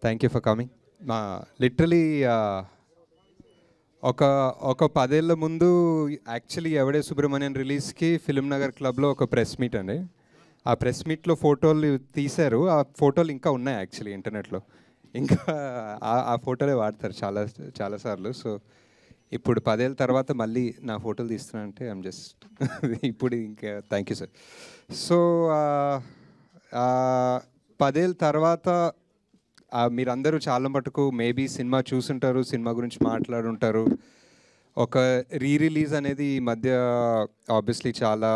Thank you for coming. మా literally ఒక 10 ఏళ్ల ముందు యాక్చువల్లీ ఎవడే సుబ్రహ్మణ్యం రిలీజ్కి ఫిల్మ్ నగర్ క్లబ్లో ఒక ప్రెస్ మీట్ అండి. ఆ ప్రెస్ మీట్లో ఫోటోలు తీశారు. ఆ ఫోటోలు ఇంకా ఉన్నాయి యాక్చువల్లీ ఇంటర్నెట్లో. ఇంకా ఆ ఫోటోలే వాడతారు చాలాసార్లు. సో ఇప్పుడు 10 ఏళ్ళ తర్వాత మళ్ళీ నా ఫోటోలు తీస్తున్నానంటే ఐఎమ్ జస్ట్ ఇప్పుడు ఇంకా థ్యాంక్ యూ సార్. సో 10 ఏళ్ళ తర్వాత మీరందరూ చాలా మటుకు మేబీ సినిమా చూసుంటారు, సినిమా గురించి మాట్లాడుంటారు. ఒక రిలీజ్ అనేది ఈ మధ్య ఆబ్వియస్లీ చాలా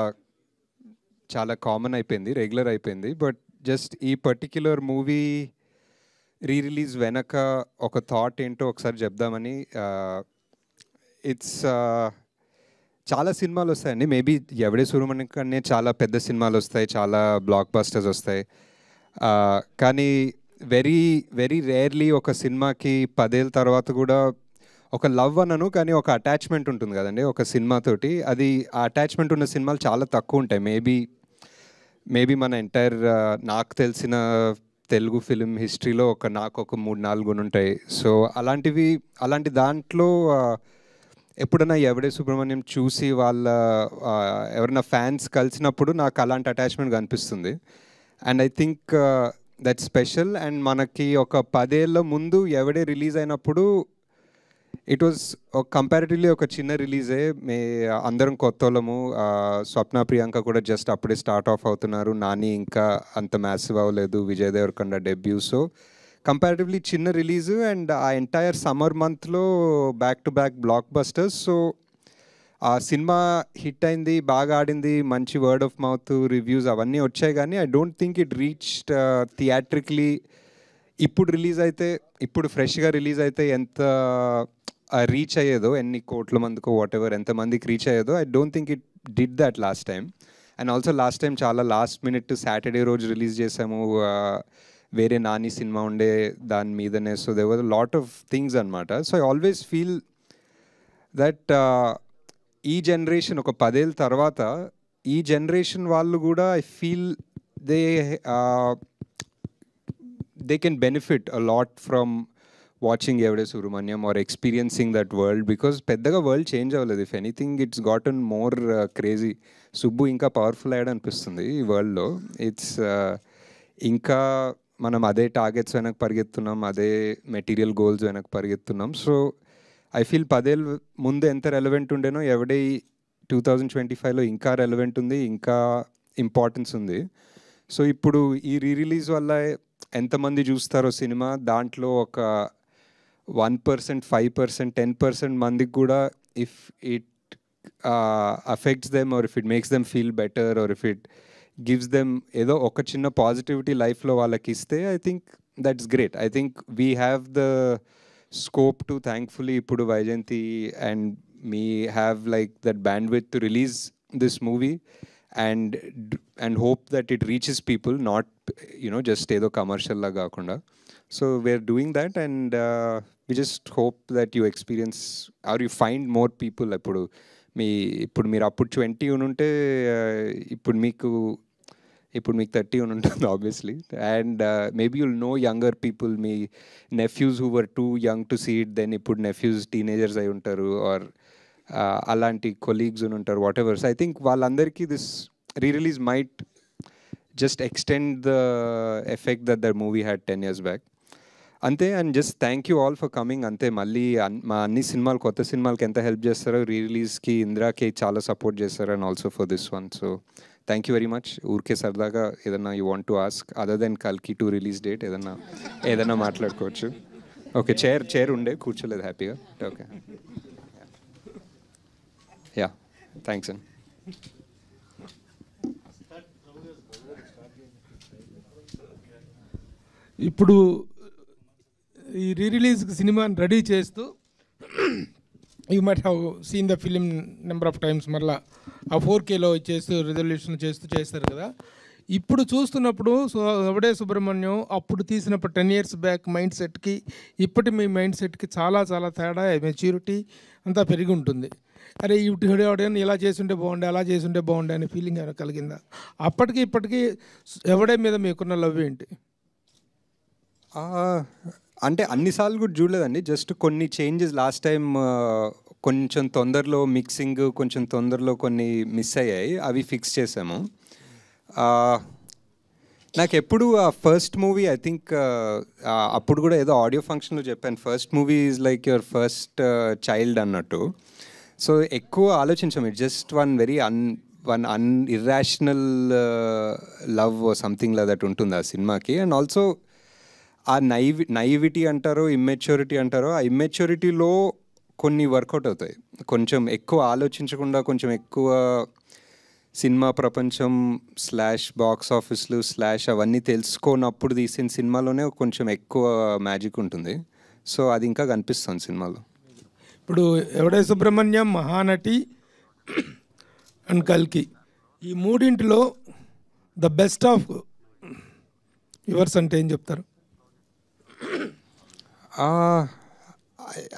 చాలా కామన్ అయిపోయింది, రెగ్యులర్ అయిపోయింది. బట్ జస్ట్ ఈ పర్టిక్యులర్ మూవీ రిలీజ్ వెనక ఒక థాట్ ఏంటో ఒకసారి చెప్దామని. ఇట్స్ చాలా సినిమాలు వస్తాయండి. మేబీ ఎవడే సుబ్రహ్మణ్యం కన్నా చాలా పెద్ద సినిమాలు వస్తాయి, చాలా బ్లాక్ బస్టర్స్ వస్తాయి. కానీ వెరీ వెరీ రేర్లీ ఒక సినిమాకి 10 ఏళ్ళ తర్వాత కూడా ఒక లవ్ అనను, కానీ ఒక అటాచ్మెంట్ ఉంటుంది కదండి ఒక సినిమాతోటి. అది ఆ అటాచ్మెంట్ ఉన్న సినిమాలు చాలా తక్కువ ఉంటాయి. మేబీ మన ఎంటైర్ నాకు తెలిసిన తెలుగు ఫిలిం హిస్టరీలో నాకు ఒక 3-4 ఉంటాయి. సో అలాంటి దాంట్లో ఎప్పుడైనా ఎవడే సుబ్రహ్మణ్యం చూసి ఎవరైనా ఫ్యాన్స్ కలిసినప్పుడు నాకు అలాంటి అటాచ్మెంట్ కనిపిస్తుంది. And I think that special. And మనకి ఒక 10 ఏళ్ళ ముందు ఎవడే రిలీజ్ అయినప్పుడు ఇట్ వాజ్ కంపారిటివ్లీ ఒక చిన్న రిలీజే. అందరం కొత్తోళ్ళము. స్వప్న ప్రియాంక కూడా జస్ట్ అప్పుడే స్టార్ట్ ఆఫ్ అవుతున్నారు. నాని ఇంకా అంత మ్యాసివ్ అవ్వలేదు, Vijay Devarakonda debut. So comparatively చిన్న రిలీజు. అండ్ ఆ ఎంటైర్ సమ్మర్ మంత్లో back to back blockbusters. So ఆ సినిమా హిట్ అయింది, బాగా ఆడింది, మంచి వర్డ్ ఆఫ్ మౌత్ రివ్యూస్ అవన్నీ వచ్చాయి. కానీ I don't think it reached theatrically. ఇప్పుడు ఫ్రెష్గా రిలీజ్ అయితే ఎంత రీచ్ అయ్యేదో, ఎన్ని కోట్ల మందికో వాటెవర్ ఎంతమందికి రీచ్ అయ్యేదో, I don't think it did that last time. And also last time చాలా లాస్ట్ మినిట్ సాటర్డే రోజు రిలీజ్ చేసాము. వేరే నాని సినిమా ఉండే దాని మీదనే. So they was lot of things అనమాట. So I always feel that ఈ జనరేషన్ ఒక 10 ఏళ్ళ తర్వాత ఈ జనరేషన్ వాళ్ళు కూడా I feel they can benefit a lot from watching Yevade Subramanyam or experiencing that world. Because పెద్దగా వరల్డ్ చేంజ్ అవ్వలేదు. If anything it's gotten more crazy. Subbu ఇంకా పవర్ఫుల్ అయ్యాడు అనిపిస్తుంది ఈ వరల్డ్లో. ఇంకా మనం అదే టార్గెట్స్ వెనక పరిగెత్తున్నాం, అదే మెటీరియల్ గోల్స్ వెనక పరిగెత్తున్నాం. సో ఐ ఫీల్ 10 ఏళ్ళ ముందు ఎంత రెలవెంట్ ఉండేనో ఎవడే 2025లో ఇంకా రెలవెంట్ ఉంది, ఇంకా ఇంపార్టెన్స్ ఉంది. సో ఇప్పుడు ఈ రిలీజ్ వల్ల ఎంతమంది చూస్తారో సినిమా, దాంట్లో ఒక 1%, 5%, 10% మందికి కూడా if it affects them or if it makes them feel better or if it gives them ఏదో ఒక చిన్న పాజిటివిటీ లైఫ్లో వాళ్ళకి ఇస్తే I think that's great. I think we have the scope to thankfully ఇప్పుడు Vyjayanthi and me have like that bandwidth to release this movie and hope that it reaches people, not just ఏదో commercial లా కాకుండా. So we're doing that and we just hope that you experience or you find more people. ఇప్పుడు మీరు అప్పుడు 20 ఉంటే ఇప్పుడు మీకు 30 ఉంటుంది obviously. And maybe you'll know younger people, మీ nephews who were too young to see it, then ఇప్పుడు nephews teenagers అయి ఉంటారు ఆర్ అలాంటి కొలీగ్స్ ఉంటారు, whatever. So I think వాళ్ళందరికీ this release might just extend the effect that the movie had 10 years back. అంతే. And just thank you all for coming. అంతే. మళ్ళీ మా అన్ని సినిమాలు, కొత్త సినిమాలకి ఎంత హెల్ప్ చేస్తారో రిలీజ్కి ఇందిరాకి చాలా సపోర్ట్ చేస్తారు and also for this one. So thank you very much. ఊరికే సరదాగా ఏదన్నా you want to ask other than కల్కి 2 రిలీజ్ డేట్ ఏదన్నా మాట్లాడుకోవచ్చు. ఓకే. చైర్ ఉండే కూర్చోలేదు హ్యాపీగా. ఓకే. యా థ్యాంక్స్ అండి. ఇప్పుడు ఈ రిలీజ్కి సినిమాని రెడీ చేస్తూ you might have seen the film number of times. మళ్ళీ ఆ 4Kలో చేస్తూ రిజల్యూషన్ చేస్తారు కదా. ఇప్పుడు చూస్తున్నప్పుడు ఎవడే సుబ్రహ్మణ్యం అప్పుడు తీసినప్పుడు 10 years బ్యాక్ మైండ్ సెట్కి ఇప్పటి మీ మైండ్ సెట్కి చాలా చాలా తేడా, మెచ్యూరిటీ అంతా పెరిగి ఉంటుంది. అరే ఎవడైనా ఇలా చేసుంటే బాగుండే, అలా చేసుంటే బాగుండే అనే ఫీలింగ్ ఏమైనా కలిగిందా? అప్పటికి ఇప్పటికీ ఎవడే మీద మీకున్న లవ్ ఏంటి? అంటే అన్నిసార్లు కూడా చూడలేదండి, జస్ట్ కొన్ని చేంజెస్ లాస్ట్ టైం కొంచెం తొందరలో మిక్సింగ్, కొంచెం తొందరలో కొన్ని మిస్ అయ్యాయి, అవి ఫిక్స్ చేసాము. నాకు ఎప్పుడు ఆ ఫస్ట్ మూవీ ఐ థింక్ అప్పుడు కూడా ఏదో ఆడియో ఫంక్షన్లో చెప్పాను, first movie is like your first child అన్నట్టు. సో ఎక్కువ ఆలోచించాము, it just one irrational love something లా దట్ ఉంటుంది ఆ సినిమాకి. అండ్ ఆల్సో ఆ నైవిటీ అంటారో ఇమ్మెచ్యూరిటీ అంటారో, ఆ ఇమ్మెచ్యూరిటీలో కొన్ని వర్కౌట్ అవుతాయి. కొంచెం ఎక్కువ ఆలోచించకుండా, కొంచెం ఎక్కువ సినిమా ప్రపంచం / బాక్స్ ఆఫీస్లు / అవన్నీ తెలుసుకోనప్పుడు తీసిన సినిమాలోనే కొంచెం ఎక్కువ మ్యాజిక్ ఉంటుంది. సో అది ఇంకా కనిపిస్తుంది సినిమాలో. ఇప్పుడు ఎవడే సుబ్రహ్మణ్యం, మహానటి అండ్ కల్కి, ఈ మూడింటిలో ద బెస్ట్ ఆఫ్ యువర్స్ అంటే ఏం చెప్తారు?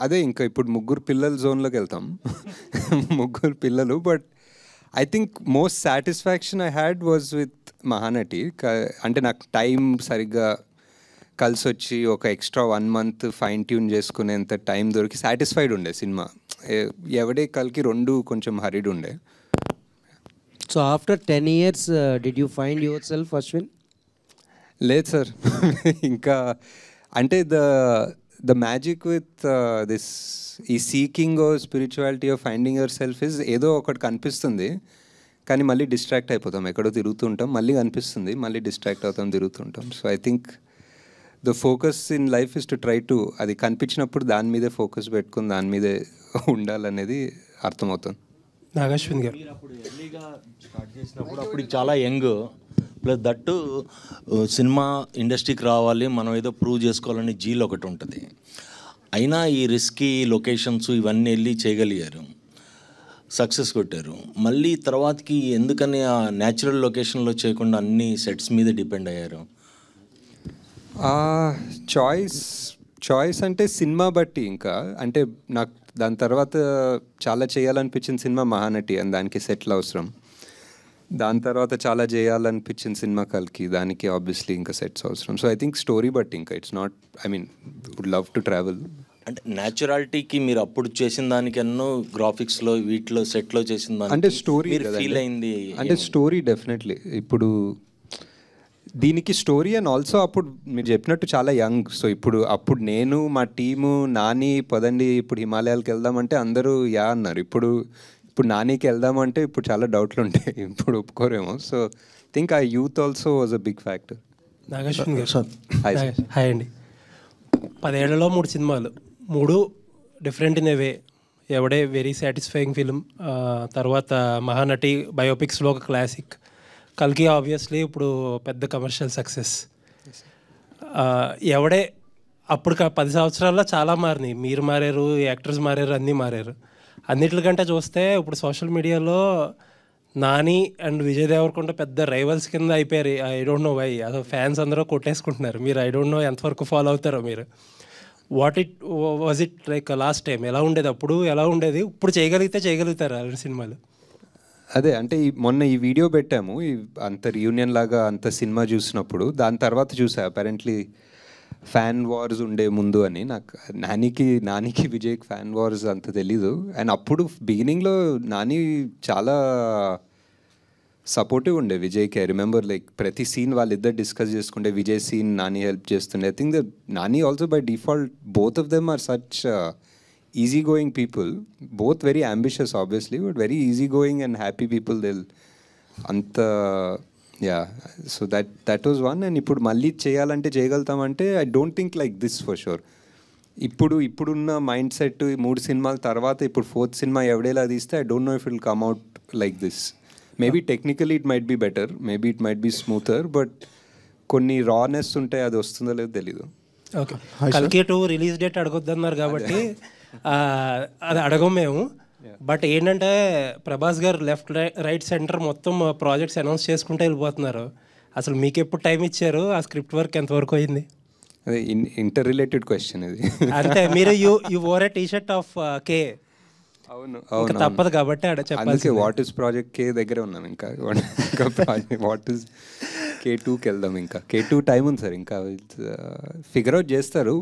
అదే ఇంకా ఇప్పుడు ముగ్గురు పిల్లల జోన్లోకి వెళ్తాం. ముగ్గురు పిల్లలు. But I think most satisfaction I had was with Mahanati. అంటే నాకు టైం సరిగ్గా కలిసి వచ్చి ఒక ఎక్స్ట్రా 1 month ఫైన్ ట్యూన్ చేసుకునేంత టైం దొరికి సాటిస్ఫైడ్ ఉండే సినిమా. ఎవడే కల్కి రెండు కొంచెం హరిడ్ ఉండే. So after 10 years did you find yourself, Ashwin? లేదు సార్. ఇంకా అంటే ద మ్యాజిక్ విత్ దిస్ ఈ seeking of spirituality of finding yourself is ఏదో ఒకటి కనిపిస్తుంది, కానీ మళ్ళీ డిస్ట్రాక్ట్ అయిపోతాం, ఎక్కడో తిరుగుతుంటాం, మళ్ళీ కనిపిస్తుంది, మళ్ళీ డిస్ట్రాక్ట్ అవుతాం, తిరుగుతుంటాం. So I think the focus in life is to try to, అది కనిపించినప్పుడు దాని మీదే ఫోకస్ పెట్టుకుని దాని మీదే ఉండాలనేది అర్థమవుతుంది. నాగశ్విన్ గారు, అప్పుడు ఎర్లీగా స్టార్ట్ చేసినప్పుడు అప్పుడు చాలా యంగ్, ప్లస్ దట్టు సినిమా ఇండస్ట్రీకి రావాలి, మనం ఏదో ప్రూవ్ చేసుకోవాలని జీల్ ఒకటి ఉంటుంది. అయినా ఈ రిస్కీ లొకేషన్స్ ఇవన్నీ వెళ్ళి చేయగలిగారు, సక్సెస్ కొట్టారు. మళ్ళీ తర్వాతకి ఎందుకని ఆ న్యాచురల్ లొకేషన్లో చేయకుండా అన్ని సెట్స్ మీద డిపెండ్ అయ్యారు? చాయిస్ అంటే సినిమా బట్టి, ఇంకా అంటే నాకు దాని తర్వాత చాలా చేయాలనిపించిన సినిమా మహానటి, అని దానికి సెట్లు అవసరం. దాని తర్వాత చాలా చేయాలనిపించిన సినిమా కల్కి, దానికి ఆబ్వియస్లీ ఇంకా సెట్స్ అవసరం. సో ఐ థింక్ స్టోరీ బట్టి, ఇంకా it's not, I mean would love to travel. అంటే న్యాచురాలిటీకి మీరు అప్పుడు చేసిన దానికి ఎన్నో గ్రాఫిక్స్లో వీటిలో సెట్లో చేసిన దానికి అంటే స్టోరీ ఫీల్ అయింది అంటే స్టోరీ డెఫినెట్లీ. ఇప్పుడు దీనికి స్టోరీ అండ్ ఆల్సో అప్పుడు మీరు చెప్పినట్టు చాలా యంగ్. సో అప్పుడు నేను మా టీము నాని పదండి ఇప్పుడు హిమాలయాలకు వెళ్దామంటే అందరూ యా అన్నారు. ఇప్పుడు నానికి వెళ్దామంటే ఇప్పుడు చాలా డౌట్లు ఉంటాయి, ఇప్పుడు ఒప్పుకోరేమో. So think a youth also was a big factor. Nag Ashwin garu, hi hi అండి. 10 ఏళ్లలో 3 సినిమాలు, 3 different in a way. Yevade very satisfying film, తర్వాత మహానటి బయోపిక్స్లో ఒక క్లాసిక్, కల్కి ఆబ్వియస్లీ ఇప్పుడు పెద్ద కమర్షియల్ సక్సెస్. ఎవడే అప్పుడు 10 సంవత్సరాల్లో చాలా మారినాయి, మీరు మారారు, యాక్టర్స్ మారారు, అన్నీ మారారు. అన్నిటికంటే చూస్తే ఇప్పుడు సోషల్ మీడియాలో నాని అండ్ విజయ్ దేవరకొండ పెద్ద రైవల్స్ కింద అయిపోయారు. ఐ డోంట్ నో వై, అసలు ఫ్యాన్స్ అందరూ కొట్టేసుకుంటున్నారు. మీరు ఐ డోంట్ నో ఎంతవరకు ఫాలో అవుతారో మీరు. Was it like last time ఎలా ఉండేది, అప్పుడు ఎలా ఉండేది, ఇప్పుడు చేయగలుగుతారు అలాంటి సినిమాలు? అదే అంటే మొన్న ఈ వీడియో పెట్టాము, అంత రియూనియన్ లాగా అంత సినిమా చూసినప్పుడు. దాని తర్వాత చూసా అపారెంట్లీ ఫ్యాన్ వార్స్ ఉండే ముందు అని. నాకు నానికి విజయ్కి ఫ్యాన్ వార్స్ అంత తెలీదు. అండ్ అప్పుడు బిగినింగ్లో నాని చాలా సపోర్టివ్ ఉండే విజయ్కి. ఐ రిమెంబర్ లైక్ ప్రతి సీన్ వాళ్ళిద్దరు డిస్కస్ చేసుకుంటే విజయ్ సీన్ నాని హెల్ప్ చేస్తుండే. I think the Nani also by default both of them are such easy going people, both very ambitious obviously, but very easy going and happy people. They'll anta yeah, so that was one. And ippudu malli cheyalante cheyagaltamante I don't think like this for sure. ఇప్పుడున్న mind set, 3 సినిమాల తర్వాత ఇప్పుడు 4th cinema ఎవడేలా తీస్తే I don't know if it will come out like this. Maybe technically it might be better, maybe it might be smoother, but కొన్ని రానెస్ ఉంటాయి, అది వస్తుందో లేదో తెలీదు. ఓకే, కల్కి 2 రిలీజ్ డేట్ అడగొద్దన్నారు కాబట్టి అది అడగం మేము. బట్ ఏంటంటే ప్రభాస్ గారు లెఫ్ట్ రైట్ సెంటర్ మొత్తం ప్రాజెక్ట్స్ అనౌన్స్ చేసుకుంటూ వెళ్ళిపోతున్నారు. అసలు మీకు ఎప్పుడు టైం ఇచ్చారు, ఆ స్క్రిప్ట్ వర్క్ ఎంతవరకు అయింది? అదే ఇంటర్ రిలేటెడ్ క్వశ్చన్ ఇది. అంటే మీరు you wore a T-shirt of K. అవును, తప్పదు కాబట్టి చెప్పాలి. వాట్ ఇస్ ప్రాజెక్ట్ కే దగ్గరే ఉన్నాం. ఇంకా వాట్ ఇస్ K2కి వెళ్దాం. ఇంకా K2 టైం ఉంది సార్, ఇంకా ఫిగర్ అవుట్ చేస్తారు.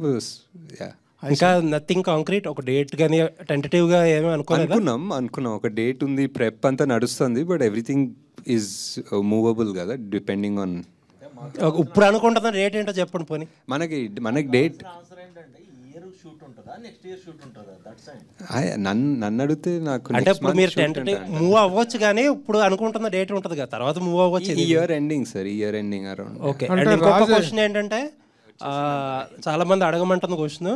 ఇంకా నథింగ్ కాంక్రీట్, ఒక డేట్ కానీ టెంటేటివ్గా ఏమీ అనుకున్నాం ఒక డేట్ ఉంది, ప్రెప్ అంతా నడుస్తుంది, బట్ ఎవ్రీథింగ్ ఈజ్ మూవబుల్ కదా డిపెండింగ్ ఆన్. ఇప్పుడు అనుకుంటున్న డేట్ ఏంటో చెప్పండి పోనీ. మనకి డేట్ నన్ను అడిగితే నాకు అంటే ఇప్పుడు మీరు టెంటేటివ్ మూవ్ అవ్వచ్చు, కానీ ఇప్పుడు అనుకుంటున్న డేట్ ఉంటుంది కదా, తర్వాత మూవ్ అవ్వచ్చు. Year ending sir, year ending around. Okay. And ఇంకొక క్వశ్చన్ ఏంటంటే, చాలా మంది అడగమంటున్న క్వశ్చన్,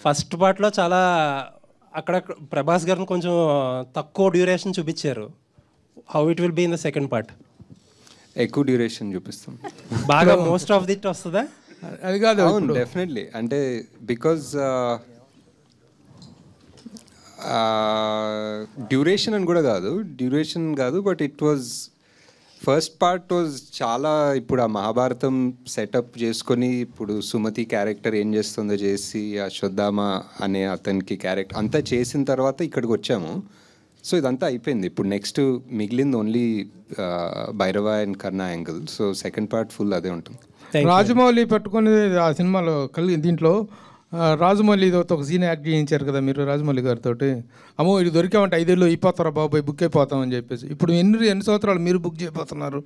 ఫస్ట్ పార్ట్లో చాలా అక్కడ ప్రభాస్ గారిని కొంచెం తక్కువ డ్యూరేషన్ చూపించారు. How it will be in the second part? ఎక్కువ డ్యూరేషన్ చూపిస్తాం బాగా మోస్ట్ ఆఫ్ దిట్ వస్తుందా? అది కాదు, డెఫినెట్లీ. అంటే బికాజ్ డ్యూరేషన్ అని కూడా కాదు, but it was first part was చాలా. ఇప్పుడు ఆ మహాభారతం సెటప్ చేసుకొని ఇప్పుడు సుమతి క్యారెక్టర్ ఏం చేస్తుందో చేసి, అశ్వత్థామ అనే అతనికి క్యారెక్టర్ అంతా చేసిన తర్వాత ఇక్కడికి వచ్చాము. సో ఇదంతా అయిపోయింది. ఇప్పుడు నెక్స్ట్ మిగిలింది only Bhairava and Karna angle. So second part full అదే ఉంటుంది. రాజమౌళి పట్టుకొని ఆ సినిమాలో దీంట్లో రాజమౌళితో ఒక సీన్ యాక్ట్ చేయించారు కదా మీరు రాజమౌళి గారితో. అమ్మో ఇది దొరికామంటే 5 ఏళ్ళు అయిపోతారా బాబాయ్, బుక్ అయిపోతామని చెప్పేసి. ఇప్పుడు ఎన్ని సంవత్సరాలు మీరు బుక్ చేయబోతున్నారు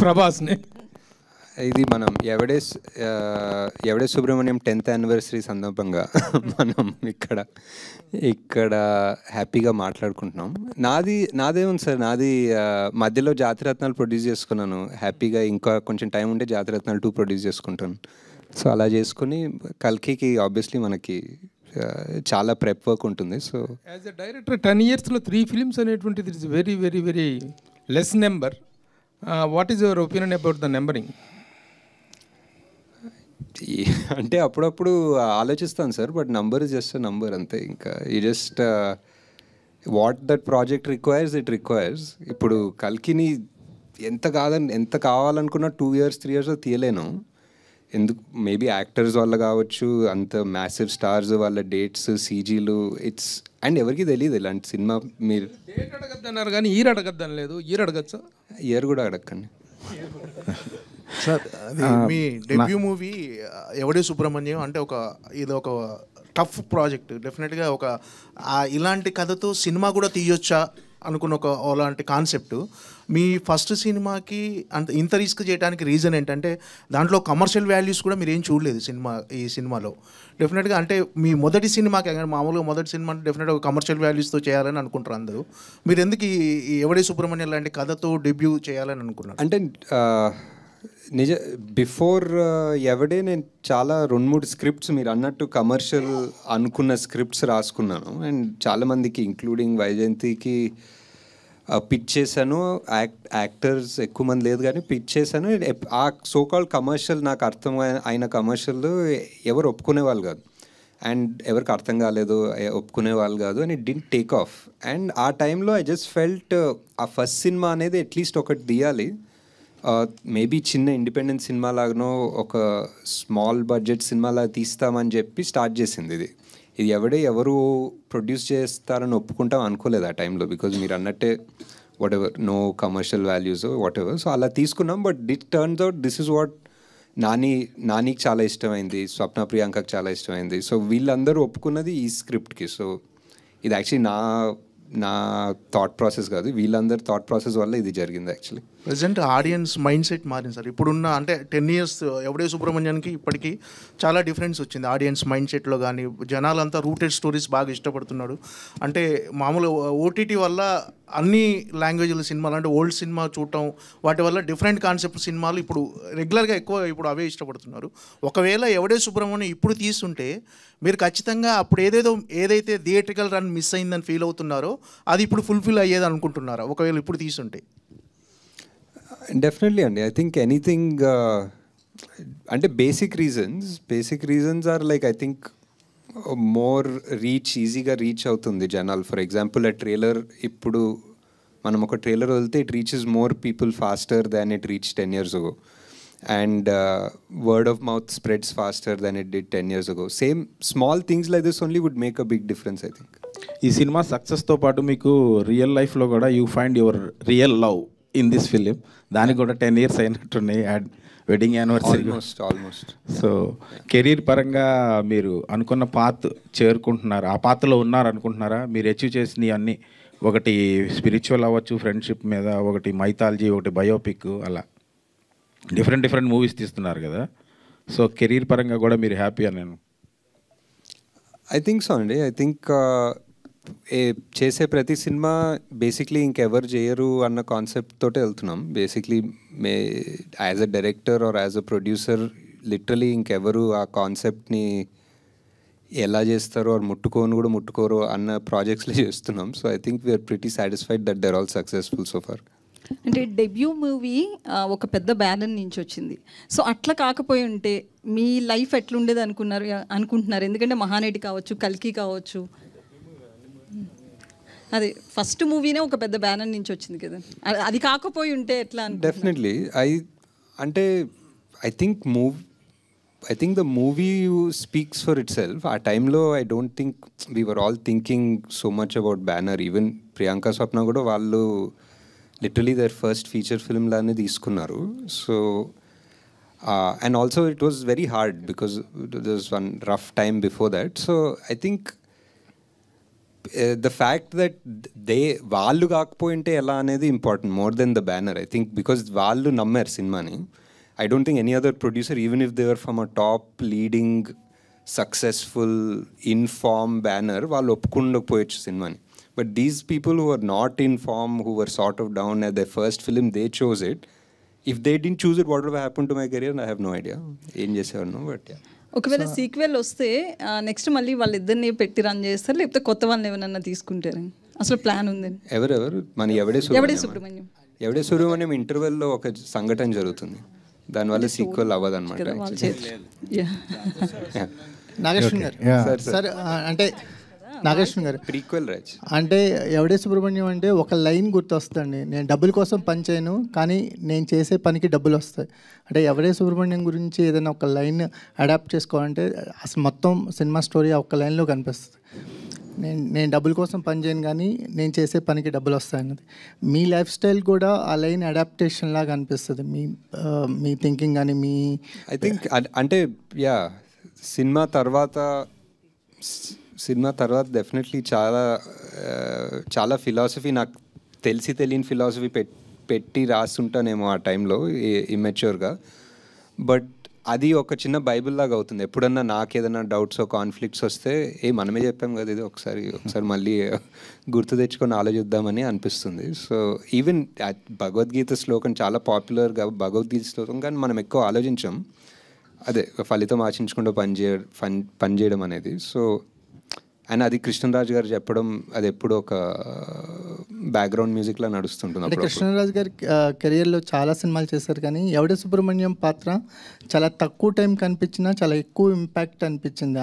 ప్రభాస్ని? ఇది మనం ఎవడే సుబ్రహ్మణ్యం 10th యానివర్సరీ సందర్భంగా మనం ఇక్కడ హ్యాపీగా మాట్లాడుకుంటున్నాం. నాదేముంది సార్, నాది మధ్యలో జాతిరత్నాలు ప్రొడ్యూస్ చేసుకున్నాను హ్యాపీగా. ఇంకా కొంచెం టైం ఉంటే జాతిరత్నాలు 2 ప్రొడ్యూస్ చేసుకుంటాను. సో అలా చేసుకుని కల్కికి ఆబ్వియస్లీ మనకి చాలా ప్రెప్ వర్క్ ఉంటుంది. So as a director 10 yearsలో 3 films అనేటువంటిది it's very very very less number. What is your opinion about the numbering? అంటే అప్పుడప్పుడు ఆలోచిస్తాను sir, but number is just number అంతే. ఇంకా ఈ just what that project requires it requires. ఇప్పుడు కల్కిని ఎంత కావాలనుకున్నా 2 years 3 years తీయలేను. ఎందుకు, మేబీ యాక్టర్స్ వల్ల కావచ్చు, అంత మ్యాసివ్ స్టార్స్ వాళ్ళ డేట్స్ సీజీలు ఇట్స్ అండ్ ఎవరికి తెలియదు ఇలాంటి సినిమా. మీరు డేట్ అడగద్దన్నారు కానీ ఇయర్ అడగద్దని లేదు. ఇయర్ అడగచ్చా? ఇయర్ కూడా అడగండి సార్. మీ డెబ్యూ మూవీ ఎవడే సుబ్రహ్మణ్యం అంటే ఇది ఒక టఫ్ ప్రాజెక్ట్. డెఫినెట్గా ఇలాంటి కథతో సినిమా కూడా తీయొచ్చా అనుకున్న అలాంటి కాన్సెప్ట్. మీ ఫస్ట్ సినిమాకి ఇంత రిస్క్ చేయడానికి రీజన్ ఏంటంటే దాంట్లో కమర్షియల్ వాల్యూస్ కూడా మీరు ఏం చూడలేదు ఈ సినిమాలో. డెఫినెట్గా అంటే మీ మొదటి సినిమాకి మామూలుగా మొదటి సినిమా అంటే డెఫినెట్గా ఒక కమర్షియల్ వాల్యూస్తో చేయాలని అనుకుంటారు అందరూ. మీరు ఎందుకు ఈ ఎవడే సుబ్రహ్మణ్యం లాంటి కథతో డెబ్యూ చేయాలని అనుకున్నారు? అంటే బిఫోర్ ఎవడే నేను చాలా 2-3 స్క్రిప్ట్స్ మీరు అన్నట్టు కమర్షియల్ అనుకున్న స్క్రిప్ట్స్ రాసుకున్నాను. అండ్ చాలామందికి ఇంక్లూడింగ్ వైజయంతికి పిచ్ చేశాను. యాక్టర్స్ ఎక్కువ మంది లేదు కానీ పిచ్ చేశాను. ఆ సోకాల్డ్ కమర్షియల్ నాకు అర్థం అయిన కమర్షియల్ ఎవరు ఒప్పుకునే వాళ్ళు కాదు, అండ్ ఎవరికి అర్థం కాలేదు, ఒప్పుకునే వాళ్ళు కాదు, and it didn't take off. And ఆ టైంలో ఐ జస్ట్ ఫెల్ట్ ఆ ఫస్ట్ సినిమా అనేది అట్లీస్ట్ ఒకటి తీయాలి. మేబీ చిన్న ఇండిపెండెంట్ సినిమా లాగానో ఒక స్మాల్ బడ్జెట్ సినిమాలా తీస్తామని చెప్పి స్టార్ట్ చేసింది ఇది. ఎవరు ప్రొడ్యూస్ చేస్తారని ఒప్పుకుంటాం అనుకోలేదు ఆ టైంలో, బికాజ్ మీరు అన్నట్టే whatever no commercial values whatever. So అలా తీసుకున్నాం. But it turns out this is what నానికి చాలా ఇష్టమైంది, స్వప్న ప్రియాంకకి చాలా ఇష్టమైంది. సో వీళ్ళందరూ ఒప్పుకున్నది ఈ స్క్రిప్ట్కి. సో ఇది యాక్చువల్లీ నా థాట్ ప్రాసెస్ కాదు, వీళ్ళందరి థాట్ ప్రాసెస్ వల్ల ఇది జరిగింది actually. Present audience mind set మారింది సార్. ఇప్పుడున్న అంటే 10 years ఎవడే సుబ్రహ్మణ్యానికి ఇప్పటికీ చాలా డిఫరెన్స్ వచ్చింది ఆడియన్స్ మైండ్ సెట్లో. కానీ జనాలంతా రూటెడ్ స్టోరీస్ బాగా ఇష్టపడుతున్నాడు. అంటే మామూలు ఓటీటీ వల్ల అన్ని లాంగ్వేజ్ల సినిమాలు అంటే ఓల్డ్ సినిమా చూడటం వాటి వల్ల డిఫరెంట్ కాన్సెప్ట్ సినిమాలు ఇప్పుడు రెగ్యులర్గా ఎక్కువ ఇప్పుడు అవే ఇష్టపడుతున్నారు. ఒకవేళ ఎవడే సుబ్రహ్మణ్యం ఇప్పుడు తీస్తుంటే మీరు ఖచ్చితంగా అప్పుడు ఏదైతే థియేట్రికల్ రన్ మిస్ అయిందని ఫీల్ అవుతున్నారో అది ఇప్పుడు ఫుల్ఫిల్ అయ్యేది అనుకుంటున్నారా ఒకవేళ ఇప్పుడు తీసుంటే? డెఫినెట్లీ అండి. ఐ థింక్ ఎనీథింగ్ అంటే basic reasons are like I think more ఈజీగా రీచ్ అవుతుంది జనాలు. ఫర్ ఎగ్జాంపుల్ ఆ ట్రైలర్, ఇప్పుడు మనం ఒక ట్రైలర్ వదిలితే it reaches more people faster than it reach 10 years ago. And word of mouth spreads faster than it did 10 years ago. Same small things like this only would make a big difference, I think. ఈ సినిమా సక్సెస్తో పాటు మీకు real లైఫ్లో కూడా you find your real love in this film. దానికి కూడా 10 years అయినట్టున్నాయి, wedding anniversary. Almost. So career పరంగా మీరు అనుకున్న పాత్ చేరుకుంటున్నారు, ఆ పాత్రలో ఉన్నారు అనుకుంటున్నారా? మీరు అచీవ్ చేసినవి అన్నీ, ఒకటి స్పిరిచువల్ అవ్వచ్చు, ఫ్రెండ్షిప్ మీద, ఒకటి మైథాలజీ, ఒకటి బయోపిక్, అలా డిఫరెంట్ మూవీస్ తీస్తున్నారు కదా. సో కెరీర్ పరంగా కూడా మీరు హ్యాపీ అని నేను ఐ థింక్ సో అండి. ఐ థింక్ చేసే ప్రతి సినిమా బేసిక్లీ ఇంకెవరు చేయరు అన్న కాన్సెప్ట్ తోటే వెళ్తున్నాం. Basically as a director or as a producer literally ఇంకెవరు ఆ కాన్సెప్ట్ని ఎలా చేస్తారో ఆర్ ముట్టుకోరు అన్న ప్రాజెక్ట్స్లో చేస్తున్నాం. So I think we're pretty satisfied that they're all successful so far. అంటే డెబ్యూ మూవీ ఒక పెద్ద బ్యానర్ నుంచి వచ్చింది. సో అట్లా కాకపోయి ఉంటే మీ లైఫ్ ఎట్లుండేది అనుకుంటున్నారు? ఎందుకంటే మహానటి కావచ్చు, కల్కి కావచ్చు, అది ఫస్ట్ మూవీనే ఒక పెద్ద బ్యానర్ నుంచి వచ్చింది కదా. అది కాకపోయి ఉంటే ఎట్లా? Definitely. I think the movie speaks for itself. Our time lo, I don't think we were all thinking so much about banner. Even Priyanka Swapna kuda vallu literally their first feature film lane తీసుకున్నారు. So and also it was very hard because there was one rough time before that. So I think the fact that వాళ్ళు కాకపోయింటే ఎలా అనేది important more than the banner. I think because వాళ్ళు నమ్మారు సినిమాని. I don't think any other producer, even if they were from a top leading successful in-form banner, వాళ్ళు ఒప్పుకుండకపోయచ్చు సినిమాని. But these people who are not in form, who were sort of down at their first film, they chose it. If they didn't choose it, what would have happened to my career? I have no idea. ఏం చేసేవారు, but yeah. ఒకవేళ sequel వస్తే next మళ్ళీ వాళ్ళిద్దరిని పెట్టి run చేస్తారు, లేకపోతే కొత్త వాళ్ళని ఏమన్నా తీసుకుంటారని అసలు ప్లాన్ ఉందని? ఎవరెవరు? మన ఎవడే సుబ్రహ్మణ్యం ఇంటర్వెల్లో ఒక సంఘటన జరుగుతుంది, దానివల్ల సీక్వెల్ అవ్వదు అనమాట. నాగేశ్వర్ గారు సార్, అంటే నాగేశ్వర్ గారు ప్రీక్వెల్ రాజ్ అంటే ఎవడే సుబ్రహ్మణ్యం అంటే ఒక లైన్ గుర్తొస్తుంది, నేను డబ్బుల కోసం పని చేయను కానీ నేను చేసే పనికి డబ్బులు వస్తాయి. అంటే ఎవడే సుబ్రహ్మణ్యం గురించి ఏదైనా ఒక లైన్ అడాప్ట్ చేసుకోవాలంటే అసలు మొత్తం సినిమా స్టోరీ ఆ ఒక్క లైన్లో కనిపిస్తుంది. నేను డబ్బుల కోసం పని చేయను కానీ నేను చేసే పనికి డబ్బులు వస్తాయి అన్నది. మీ లైఫ్ స్టైల్ కూడా ఆ లైన్ అడాప్టేషన్ లాగా అనిపిస్తుంది, మీ థింకింగ్ కానీ మీ. ఐ థింక్ అంటే యా సినిమా తర్వాత డెఫినెట్లీ చాలా ఫిలాసఫీ, నాకు తెలియని ఫిలాసఫీ పెట్టి రాస్తుంటానేమో ఆ టైంలో ఇమ్మెచ్యూర్గా. బట్ అది ఒక చిన్న బైబిల్ లాగా అవుతుంది. ఎప్పుడన్నా నాకు ఏదైనా డౌట్స్ కాన్ఫ్లిక్ట్స్ వస్తే మనమే చెప్పాం కదా ఇది ఒకసారి మళ్ళీ గుర్తు తెచ్చుకొని ఆలోచిద్దామని అనిపిస్తుంది. సో ఈవెన్ భగవద్గీత శ్లోకం చాలా పాపులర్గా భగవద్గీత శ్లోకం, కానీ మనం ఎక్కువ ఆలోచించాం. అదే ఫలితం ఆశించకుండా పనిచేయడం అనేది. సో అండ్ అది కృష్ణరాజు గారు చెప్పడం, అది ఎప్పుడు ఒక బ్యాక్గ్రౌండ్ మ్యూజిక్లా నడుస్తుంటుంది. అంటే కృష్ణరాజు గారి కెరియర్లో చాలా సినిమాలు చేశారు, కానీ ఎవడే సుబ్రహ్మణ్యం పాత్ర చాలా తక్కువ టైం కనిపించినా చాలా ఎక్కువ ఇంపాక్ట్ అనిపించింది.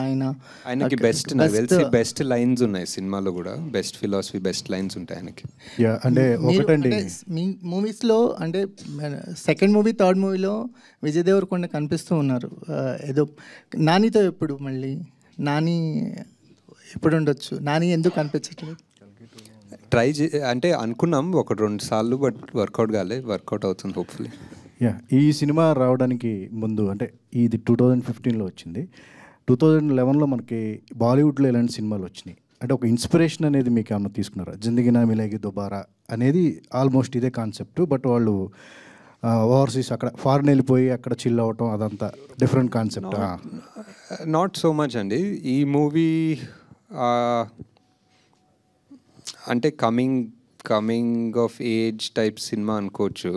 ఆయనకి బెస్ట్ లైన్స్ ఉన్నాయి సినిమాలో కూడా, బెస్ట్ ఫిలాసఫీ, బెస్ట్ లైన్స్ ఉంటాయి ఆయనకి. అంటే మీ మూవీస్లో అంటే సెకండ్ మూవీ, థర్డ్ మూవీలో విజయ్ దేవరకొండ కనిపిస్తూ ఉన్నారు. ఏదో నానితో ఎప్పుడు మళ్ళీ నాని ఎప్పుడు ఉండొచ్చు, నాని ఎందుకు అనిపించట్లేదు? అంటే అనుకున్నాం 1-2 సార్లు, బట్ వర్కౌట్ అవుతుంది హోప్ఫుల్లీ. ఈ సినిమా రావడానికి ముందు అంటే ఇది 2015లో వచ్చింది. 2011లో మనకి బాలీవుడ్లో ఇలాంటి సినిమాలు వచ్చినాయి. అంటే ఒక ఇన్స్పిరేషన్ అనేది మీకు ఏమన్నా తీసుకున్నారా? జిందగీ నా మిలేగి దోబారా అనేది ఆల్మోస్ట్ ఇదే కాన్సెప్ట్, బట్ వాళ్ళు ఓవర్సీస్ అక్కడ ఫారెన్ వెళ్ళిపోయి అక్కడ చిల్ అవ్వటం, అదంతా different concept. Not so much అండి. ఈ మూవీ అంటే coming of age type cinema అనుకోవచ్చు.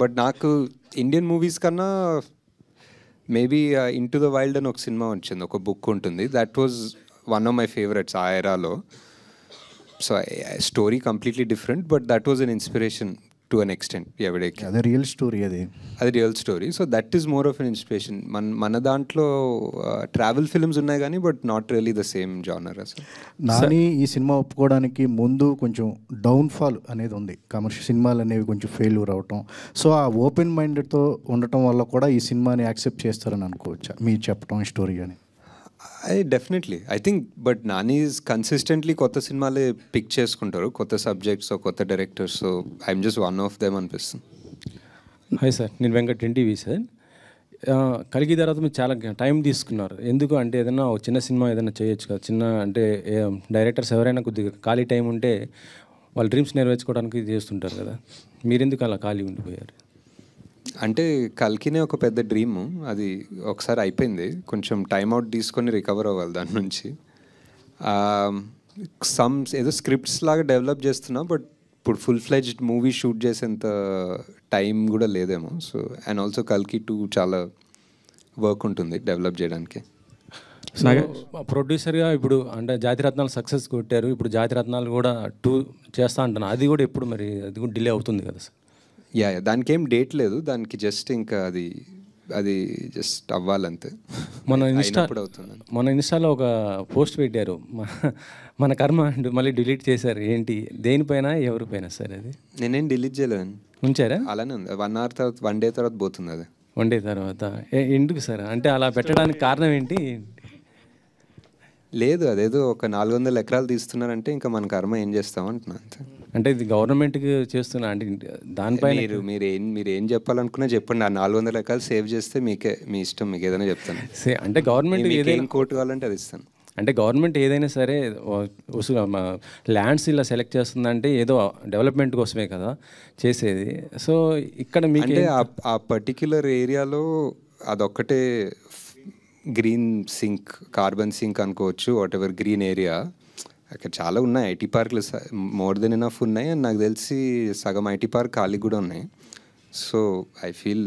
బట్ నాకు ఇండియన్ మూవీస్ కన్నా మేబీ ఇంటూ ద వైల్డ్ అని ఒక సినిమా వచ్చింది, ఒక బుక్ ఉంటుంది. That was one of my favourites ఆ ఎరాలో. So story completely different, but that was an inspiration to an extent. ఎవడేకి అది రియల్ స్టోరీ, అది real story. So that is more of an inspiration. మన దాంట్లో ట్రావెల్ ఫిల్మ్స్ ఉన్నాయి కానీ, but not really the same genre అసలు. నాని ఈ cinema ఒప్పుకోవడానికి ముందు కొంచెం డౌన్ఫాల్ అనేది ఉంది, కమర్షియల్ సినిమాలు అనేవి కొంచెం ఫెయిల్యూర్ అవటం. సో ఆ ఓపెన్ మైండెడ్తో ఉండటం వల్ల కూడా ఈ సినిమాని యాక్సెప్ట్ చేస్తారని అనుకోవచ్చా మీరు చెప్పడం స్టోరీ అని? Definitely I think but Nani is consistently కొత్త సినిమాలే పిక్ చేసుకుంటారు, కొత్త సబ్జెక్ట్స్, కొత్త directors. So I'm just one of them అనిపిస్తుంది. హాయ్ సార్, నేను వెంకట్ ఎన్టీవీ సార్. కలిగి తర్వాత మీరు చాలా టైం తీసుకున్నారు. ఎందుకు అంటే ఏదైనా ఒక చిన్న సినిమా ఏదైనా చేయొచ్చు కదా, చిన్న అంటే డైరెక్టర్స్ ఎవరైనా కొద్దిగా ఖాళీ టైం ఉంటే వాళ్ళ డ్రీమ్స్ నెరవేర్చుకోవడానికి చేస్తుంటారు కదా, మీరెందుకు అలా ఖాళీ ఉండిపోయారు? అంటే కల్కినే ఒక పెద్ద డ్రీమ్, అది ఒకసారి అయిపోయింది. కొంచెం టైం అవుట్ తీసుకొని రికవర్ అవ్వాలి దాని నుంచి. ఏదో స్క్రిప్ట్స్ లాగా డెవలప్ చేస్తున్నా, బట్ ఇప్పుడు ఫుల్ ఫ్లెడ్జ్డ్ మూవీ షూట్ చేసేంత టైం కూడా లేదేమో. సో అండ్ ఆల్సో కల్కి 2 చాలా వర్క్ ఉంటుంది డెవలప్ చేయడానికి. సో ప్రొడ్యూసర్గా ఇప్పుడు అంటే జాతిరత్నాలు సక్సెస్ కొట్టారు, ఇప్పుడు జాతిరత్నాలు కూడా 2 చేస్తా అంటున్నా, అది కూడా ఎప్పుడు మరి అది కూడా డిలే అవుతుంది కదా సార్? యా, దానికి ఏం డేట్ లేదు, దానికి జస్ట్ ఇంకా అది జస్ట్ అవ్వాలంతే. మన ఇన్స్టాలో ఒక పోస్ట్ పెట్టారు, మన కర్మ అండ్ మళ్ళీ డిలీట్ చేశారు. ఏంటి, దేనిపైన ఎవరిపైన సార్? అది నేనేం డిలీట్ చేయలేదండి, ఉంచారా? అలానే ఉంది. 1 hour తర్వాత 1 day తర్వాత పోతుంది అది. 1 day తర్వాత ఎందుకు సార్? అంటే అలా పెట్టడానికి కారణం ఏంటి? లేదు, అదేదో ఒక 400 ఎకరాలు తీస్తున్నారంటే ఇంకా మన కర్మ ఏం చేస్తాం అంటున్నా అంతే. అంటే ఇది గవర్నమెంట్కి చేస్తున్నా అంటే దానిపైన మీరు ఏం చెప్పాలనుకున్నా చెప్పండి. ఆ 400 ఎకరాలు సేవ్ చేస్తే మీకే, మీ ఇష్టం, మీకు ఏదైనా చెప్తాను. అంటే గవర్నమెంట్ ఏదైనా కోర్టు కావాలంటే అది ఇస్తాను. అంటే గవర్నమెంట్ ఏదైనా సరే ల్యాండ్స్ ఇలా సెలెక్ట్ చేస్తుందంటే ఏదో డెవలప్మెంట్ కోసమే కదా చేసేది. సో ఇక్కడ మీకు అంటే ఆ పర్టిక్యులర్ ఏరియాలో అదొక్కటే గ్రీన్ సింక్, కార్బన్ సింక్ అనుకోవచ్చు, వాట్ ఎవర్ గ్రీన్ ఏరియా. అక్కడ చాలా ఉన్నాయి ఐటీ పార్క్లు, మోర్ దెన్ ఎనఫ్ ఉన్నాయి. అండ్ నాకు తెలిసి సగం ఐటీ పార్క్ ఖాళీ కూడా ఉన్నాయి. So I feel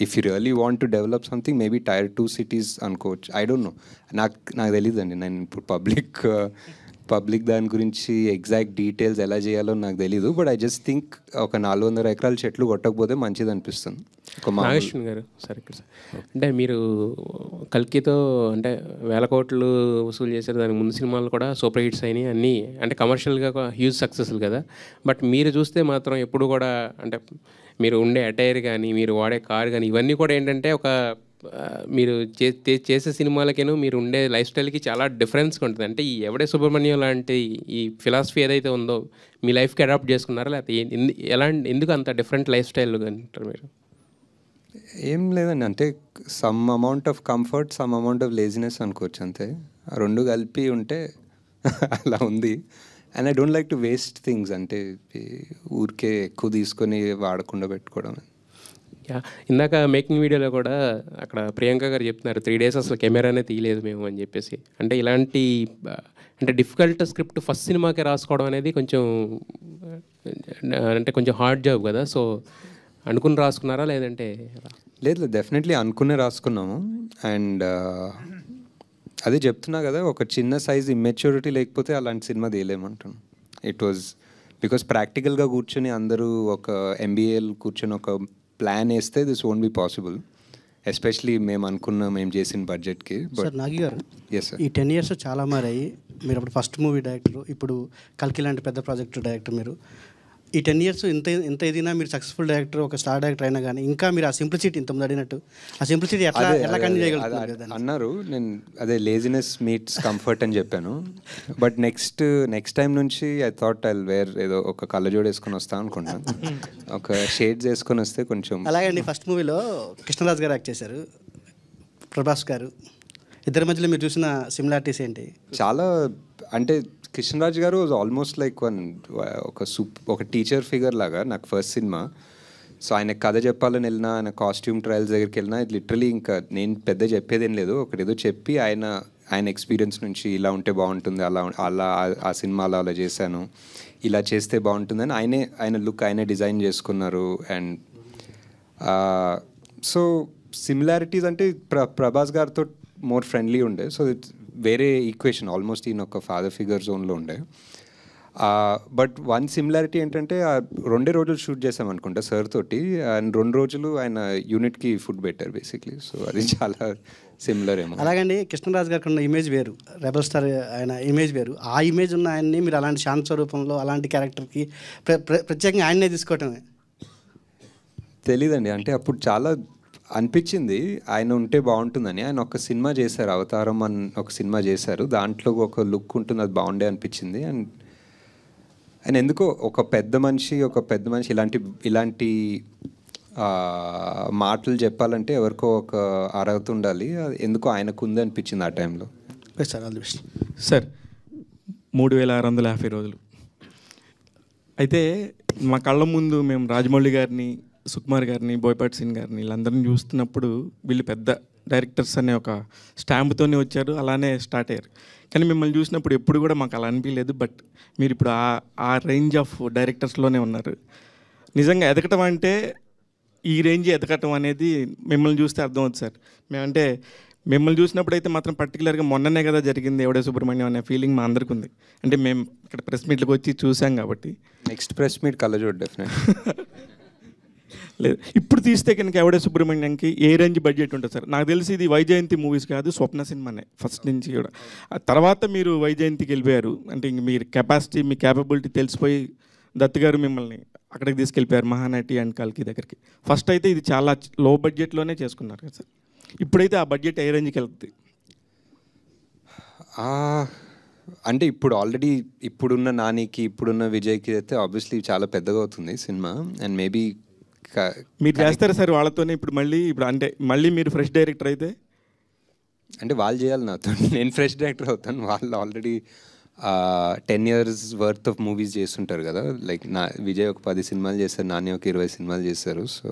if you really want to develop something, maybe Tier 2 cities అనుకోవచ్చు. ఐ డోంట్ నో, నాకు తెలియదండి. నేను ఇప్పుడు పబ్లిక్ దాని గురించి ఎగ్జాక్ట్ డీటెయిల్స్ ఎలా చేయాలో నాకు తెలీదు. బట్ ఐ జస్ట్ థింక్ ఒక 400 ఎకరాల చెట్లు కొట్టకపోతే మంచిది అనిపిస్తుంది. నాగేశ్వర్ గారు సార్, ఇక్కడ సార్ అంటే మీరు కల్కితో అంటే 1000 కోట్లు వసూలు చేశారు. దానికి ముందు సినిమాలు కూడా సూపర్ హిట్స్ అయినాయి, అన్నీ అంటే కమర్షియల్గా హ్యూజ్ సక్సెస్లు కదా. బట్ మీరు చూస్తే మాత్రం ఎప్పుడు కూడా అంటే మీరు ఉండే అటైర్ కానీ, మీరు వాడే కార్ కానీ, ఇవన్నీ కూడా ఏంటంటే ఒక మీరు చేసే సినిమాలకేను మీరు ఉండే లైఫ్ స్టైల్కి చాలా డిఫరెన్స్గా ఉంటుంది. అంటే ఈ ఎవడే సుబ్రహ్మణ్యం లాంటి ఈ ఫిలాసఫీ ఏదైతే ఉందో మీ లైఫ్కి అడాప్ట్ చేసుకున్నారా, లేకపోతే ఎందుకు అంత డిఫరెంట్ లైఫ్ స్టైల్ అంటారు మీరు? ఏం లేదండి, అంటే some amount of comfort, some amount of laziness అనుకోవచ్చు అంతే. ఆ 2 కలిపి ఉంటే అలా ఉంది. And I don't like to waste things, అంటే ఊరికే ఎక్కువ తీసుకొని వాడకుండా పెట్టుకోవడం. ఇందాక మేకింగ్ వీడియోలో కూడా అక్కడ ప్రియాంక గారు చెప్తున్నారు 3 days అసలు కెమెరానే తీయలేదు మేము అని చెప్పేసి. అంటే ఇలాంటి అంటే డిఫికల్ట్ స్క్రిప్ట్ ఫస్ట్ సినిమాకే రాసుకోవడం అనేది కొంచెం అంటే కొంచెం హార్డ్ జాబ్ కదా. సో అనుకుని రాసుకున్నారా లేదంటే? లేదు, డెఫినెట్లీ అనుకునే రాసుకున్నాము. అండ్ అదే చెప్తున్నా కదా, ఒక చిన్న సైజ్ ఇమ్మెచ్యూరిటీ లేకపోతే అలాంటి సినిమా తీయలేమంటాను. ఇట్ వాజ్ బికాస్ ప్రాక్టికల్గా కూర్చొని అందరూ ఒక MBAలు కూర్చొని ఒక ప్లాన్ వేస్తే this won't be possible, especially మేము చేసిన బడ్జెట్కి. సార్ నాగి గారు, ఎస్ సార్, ఈ 10 years చాలా మారాయి. మీరు అప్పుడు ఫస్ట్ మూవీ డైరెక్టర్, ఇప్పుడు కల్కి లాంటి పెద్ద ప్రాజెక్ట్ డైరెక్టర్. మీరు ఈ 10 years ఇంత ఏదైనా మీరు సక్సెస్ఫుల్ డైరెక్టర్, ఒక స్టార్ డైరెక్టర్ అయినా కానీ ఇంకా మీరు ఆ సింప్లిసిటీ ఇంతమంది అడిగినట్టు ఆ సింప్లిసిటీ ఎలా కంటిన్యూ చేయగలుగుతారు అన్నారు. నేను అదే లేజినెస్ మీట్స్ కంఫర్ట్ అని చెప్పాను. బట్ నెక్స్ట్ టైం నుంచి ఐ థాట్ ఐ వేర్ ఏదో ఒక కళ్ళజోడు వేసుకొని వస్తాను అనుకుంటాను, ఒక షేడ్స్ వేసుకొని వస్తే కొంచెం. అలాగండి, ఫస్ట్ మూవీలో కృష్ణరాజ్ గారు యాక్ట్ చేశారు, ప్రభాస్ గారు. ఇద్దరి మధ్యలో మీరు చూసిన సిమిలారిటీస్ ఏంటి? చాలా, అంటే కృష్ణరాజ్ గారు వాజ్ ఆల్మోస్ట్ లైక్ ఒక టీచర్ ఫిగర్ లాగా నాకు ఫస్ట్ సినిమా. సో ఆయన కథ చెప్పాలని వెళ్ళినా, ఆయన కాస్ట్యూమ్ ట్రయల్స్ దగ్గరికి వెళ్ళినా, లిటరలీ ఇంకా నేను పెద్ద చెప్పేదేం లేదు, ఒకటేదో చెప్పి ఆయన ఎక్స్పీరియన్స్ నుంచి ఇలా ఉంటే బాగుంటుంది, అలా ఆ సినిమాలో అలా చేశాను, ఇలా చేస్తే బాగుంటుందని ఆయన లుక్ ఆయనే డిజైన్ చేసుకున్నారు. అండ్ సో సిమిలారిటీస్ అంటే ప్రభాస్ గారితో మోర్ ఫ్రెండ్లీ ఉండే. సో ఇట్స్ వేరే ఈక్వేషన్, ఆల్మోస్ట్ ఈయన ఒక ఫాదర్ ఫిగర్ జోన్లో ఉండే. బట్ వన్ సిమిలారిటీ ఏంటంటే 2 రోజులు షూట్ చేసాం అనుకుంటా సార్ తోటి, అండ్ 2 రోజులు ఆయన యూనిట్కి ఫుడ్ పెట్టారు బేసిక్లీ. సో అది చాలా సిమిలర్ ఏమో. అలాగండి, కృష్ణరాజ్ గారికి ఉన్న ఇమేజ్ వేరు, రెబల్ స్టార్ ఆయన ఇమేజ్ వేరు. ఆ ఇమేజ్ ఉన్న ఆయన్ని మీరు అలాంటి శాంత స్వరూపంలో అలాంటి క్యారెక్టర్కి ప్రత్యేకంగా ఆయన్నే తీసుకోవటమే తెలీదండి. అంటే అప్పుడు చాలా అనిపించింది ఆయన ఉంటే బాగుంటుందని. ఆయన ఒక సినిమా చేశారు, అవతారం అని ఒక సినిమా చేశారు, దాంట్లో ఒక లుక్ ఉంటుంది, అది బాగుండే అనిపించింది. అండ్ ఆయన ఎందుకో ఒక పెద్ద మనిషి ఇలాంటి మాటలు చెప్పాలంటే ఎవరికో ఒక అర్హత ఉండాలి, ఎందుకో ఆయనకు ఉంది అనిపించింది ఆ టైంలో. Sir all the best sir. 3650 రోజులు అయితే మా కళ్ళ ముందు మేము రాజమౌళి గారిని, సుకుమార్ గారిని, బోయపాటి సీన్ గారిని వీళ్ళందరినీ చూస్తున్నప్పుడు వీళ్ళు పెద్ద డైరెక్టర్స్ అనే ఒక స్టాంప్తోనే వచ్చారు, అలానే స్టార్ట్ అయ్యారు. కానీ మిమ్మల్ని చూసినప్పుడు ఎప్పుడు కూడా మాకు అలా అనిపించలేదు. బట్ మీరు ఇప్పుడు ఆ రేంజ్ ఆఫ్ డైరెక్టర్స్లోనే ఉన్నారు. నిజంగా ఎదగటం అంటే ఈ రేంజ్ ఎదగటం అనేది మిమ్మల్ని చూస్తే అర్థమవుతుంది సార్. మేమంటే మిమ్మల్ని చూసినప్పుడు అయితే మాత్రం పర్టికులర్గా మొన్ననే కదా జరిగింది ఎవడే సుబ్రహ్మణ్యం అనే ఫీలింగ్ మా అందరికి ఉంది. అంటే మేము ఇక్కడ ప్రెస్ మీట్లకు వచ్చి చూసాం కాబట్టి. నెక్స్ట్ ప్రెస్ మీట్ కలజోడు డెఫినెట్ లేదు. ఇప్పుడు తీస్తే కనుక ఎవడే సుబ్రహ్మణ్యంకి ఏ రేంజ్ బడ్జెట్ ఉంటుంది సార్? నాకు తెలిసి ఇది వైజయంతి మూవీస్ కాదు, స్వప్న సినిమానే ఫస్ట్ నుంచి కూడా. ఆ తర్వాత మీరు వైజయంతికి వెళ్ళిపోయారు. అంటే ఇంక మీరు కెపాసిటీ, మీ క్యాపబిలిటీ తెలిసిపోయి దత్ గారు మిమ్మల్ని అక్కడికి తీసుకెళ్ళిపోయారు, మహానటి అండ్ కల్కి దగ్గరికి. ఫస్ట్ అయితే ఇది చాలా లో బడ్జెట్లోనే చేసుకున్నారు కదా సార్. ఇప్పుడైతే ఆ బడ్జెట్ ఏ రేంజ్కి వెళ్తుంది? అంటే ఇప్పుడు ఆల్రెడీ ఇప్పుడున్న నానికి, ఇప్పుడున్న విజయ్కి అయితే ఆబ్వియస్లీ చాలా పెద్దగా అవుతుంది సినిమా. అండ్ మేబీ మీరు చేస్తారు సార్ వాళ్ళతోనే ఇప్పుడు అంటే మళ్ళీ మీరు ఫ్రెష్ డైరెక్టర్ అయితే? అంటే వాళ్ళు చేయాలి నాతో, నేను ఫ్రెష్ డైరెక్టర్ అవుతాను. వాళ్ళు already 10 years worth of movies చేస్తుంటారు కదా. లైక్ విజయ్ ఒక 10 సినిమాలు చేశారు, నాని ఒక 20 సినిమాలు చేశారు. సో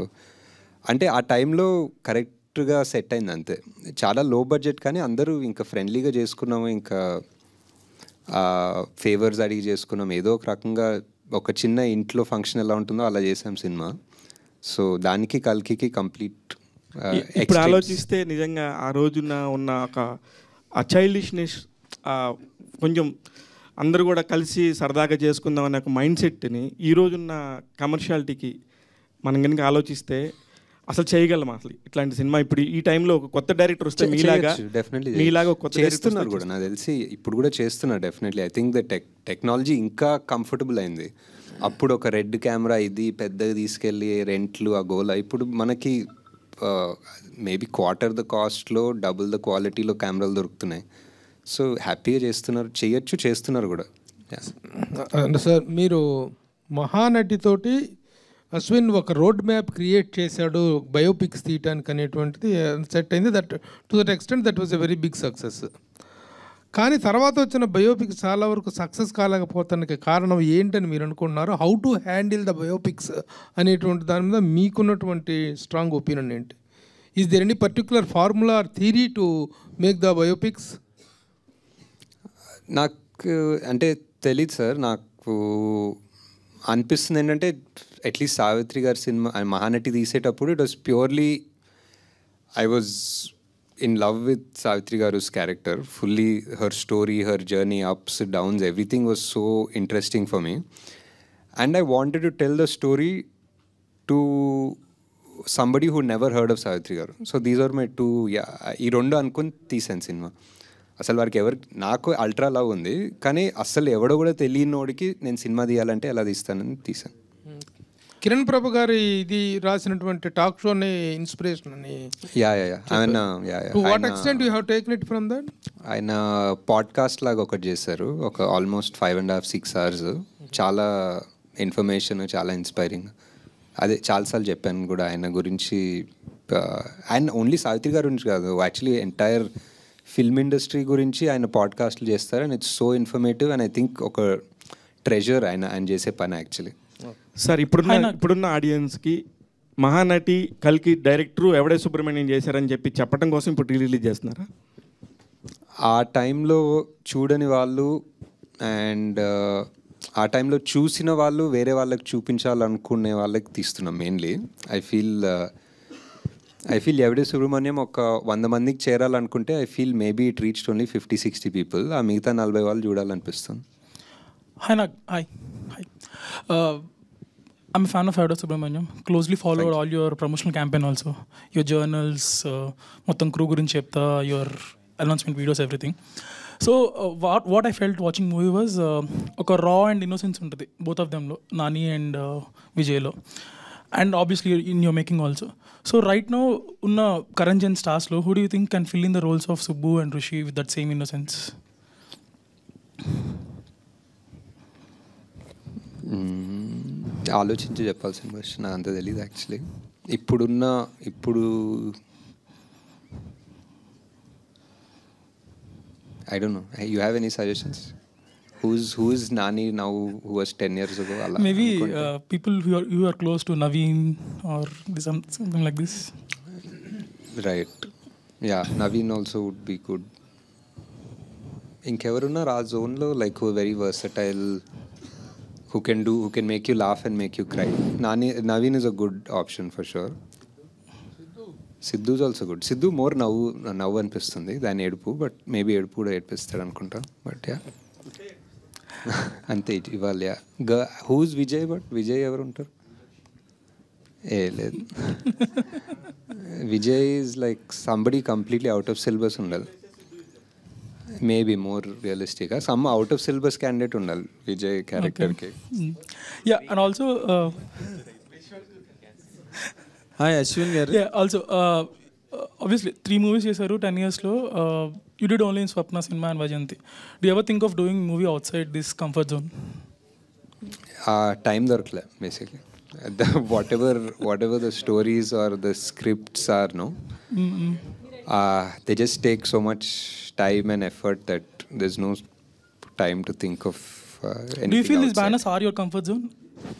అంటే ఆ టైంలో కరెక్ట్గా సెట్ అయింది అంతే. చాలా లో బడ్జెట్ కానీ అందరూ ఇంకా ఫ్రెండ్లీగా చేసుకున్నాము, ఇంకా ఫేవర్స్ అడిగి చేసుకున్నాం. ఏదో ఒక రకంగా ఒక చిన్న ఇంట్లో ఫంక్షన్ ఎలా ఉంటుందో అలా చేసాం సినిమా. సో దానికి కల్కి కంప్లీట్. ఇప్పుడు ఆలోచిస్తే నిజంగా ఆ రోజున ఉన్న ఒక చైల్డిష్నెస్, కొంచెం అందరూ కూడా కలిసి సరదాగా చేసుకుందాం అనే ఒక మైండ్ సెట్ని ఈ రోజున్న కమర్షియాలిటీకి మనం కనుక ఆలోచిస్తే అసలు చేయగలం అసలు ఇట్లాంటి సినిమా? ఇప్పుడు ఈ టైంలో ఒక కొత్త డైరెక్టర్ వస్తే మీలాగా కొత్త చేస్తున్నారు కూడా, నాకు తెలిసి ఇప్పుడు కూడా చేస్తున్నారు definitely. I think the technology ఇంకా కంఫర్టబుల్ అయింది. అప్పుడు ఒక రెడ్ కెమెరా ఇది పెద్దగా తీసుకెళ్ళి రెంట్లు ఆ గోల, ఇప్పుడు మనకి మేబీ క్వార్టర్ ద కాస్ట్లో డబుల్ ద క్వాలిటీలో కెమెరాలు దొరుకుతున్నాయి. సో హ్యాపీగా చేస్తున్నారు కూడా. సార్ మీరు మహానటితోటి అశ్విన్ ఒక రోడ్ మ్యాప్ క్రియేట్ చేశాడు బయోపిక్స్ తీయటానికి అనేటువంటిది సెట్ అయింది. That to that extent that was a very big success. కానీ తర్వాత వచ్చిన బయోపిక్స్ చాలా వరకు సక్సెస్ కాలేకపోతానికి కారణం ఏంటని మీరు అనుకుంటున్నారు? How to handle the biopics అనేటువంటి దాని మీద మీకున్నటువంటి స్ట్రాంగ్ ఒపీనియన్ ఏంటి? Is there any particular formula or theory to make the biopics? నాకు అంటే తెలీదు సార్. నాకు అనిపిస్తుంది ఏంటంటే అట్లీస్ట్ సావిత్రి గారి సినిమా మహానటి తీసేటప్పుడు it was purely I was in love with Savitri Garu's character fully. Her story, her journey, ups, downs, everything was so interesting for me, and I wanted to tell the story to somebody who never heard of Savitri Garu. So these are my two ee rendu ankuni teesanu cinema. అసలు వారికి నాకు ultra love ఉంది, కానీ అసలు ఎవడో కూడా తెలియనోడికి నేను cinema తీయాలంటే ఎలా తీస్తానని తీసాను. కిరణ్ ప్రభు గారి ఇది రాసినటువంటి టాక్ షోని ఇన్స్పిరేషన్ అని. To what extent you have taken it from that? ఆయన పాడ్కాస్ట్ లాగా ఒకటి చేశారు, ఒక ఆల్మోస్ట్ 5.5-6 hours. చాలా ఇన్ఫర్మేషన్, చాలా ఇన్స్పైరింగ్. అదే చాలాసార్లు చెప్పాను కూడా ఆయన గురించి. ఆయన ఓన్లీ సావిత్రి గారి గురించి కాదు, యాక్చువల్లీ ఎంటైర్ ఫిల్మ్ ఇండస్ట్రీ గురించి ఆయన పాడ్కాస్ట్లు చేస్తారు. And it's so informative and I think ఒక ట్రెజర్ ఆయన చేసే పని యాక్చువల్లీ. సార్ ఇప్పుడున్న ఆడియన్స్కి మహానటి కల్కి డైరెక్టరు ఎవడే సుబ్రహ్మణ్యం చేశారని చెప్పి చెప్పడం కోసం ఇప్పుడు రిలీజ్ చేస్తున్నారా? ఆ టైంలో చూడని వాళ్ళు అండ్ ఆ టైంలో చూసిన వాళ్ళు వేరే వాళ్ళకి చూపించాలనుకునే వాళ్ళకి తీస్తున్నాం మెయిన్లీ. ఐ ఫీల్ ఎవడే సుబ్రహ్మణ్యం ఒక 100 మందికి చేరాలనుకుంటే I feel maybe it reached only 50-60 people. ఆ మిగతా 40 వాళ్ళు చూడాలనిపిస్తుంది. Hi. I'm a fan of Evade Subramaniam. Closely followed all your promotional campaign also. Your journals, మొత్తం crew గురించి చెప్తా, your announcement videos, everything. So what I felt watching movie was ఒక raw and innocence ఉంటుంది both of themలో, Nani and విజయ్లో. and obviously in your making also. So right now, unna current gen stars lo, who do you think can fill in the roles of Subbu and Rishi with that same innocence? ఆలోచించి చెప్పాల్సిన question నాకు అంత తెలియదు actually. ఇప్పుడు I don't know. You have any suggestions? Who is Nani now? Who was 10 years ago? Maybe people who are close to Naveen or something like this. Right. Yeah, Naveen also would be good. ఇంకెవరున్నారు ఆ జోన్లో like very versatile, who can make you laugh and make you cry? Naveen is a good option for sure. Sidhu is also good. Sidhu more నవ్వు అనిపిస్తుంది దాని ఏడుపు, but maybe ఏడుపు కూడా ఏడిపిస్తాడు అనుకుంటా. బట్ యా అంతే ఇవాళ. హూజ్ విజయ్? బట్ విజయ్ ఎవరు ఉంటారు? లేదు. Vijay is like somebody completely out of syllabus ఉండాలి. మేబీ మోర్ రియలిస్టిక్గా some out of syllabus candidate ఉండాలి విజయ్ క్యారెక్టర్కి. Yeah, and also hi Ashwin garu. Yeah, also obviously 3 movies చేశారు 10 years లో. You did only in Swapna Cinema and Vajanti. Do you ever think of doing movie outside this comfort zone? Time దొరకలే basically. whatever the stories or the scripts are, no, they just take so much time and effort that there's no time to think of anything. Do you feel outside. these banners are your comfort zone?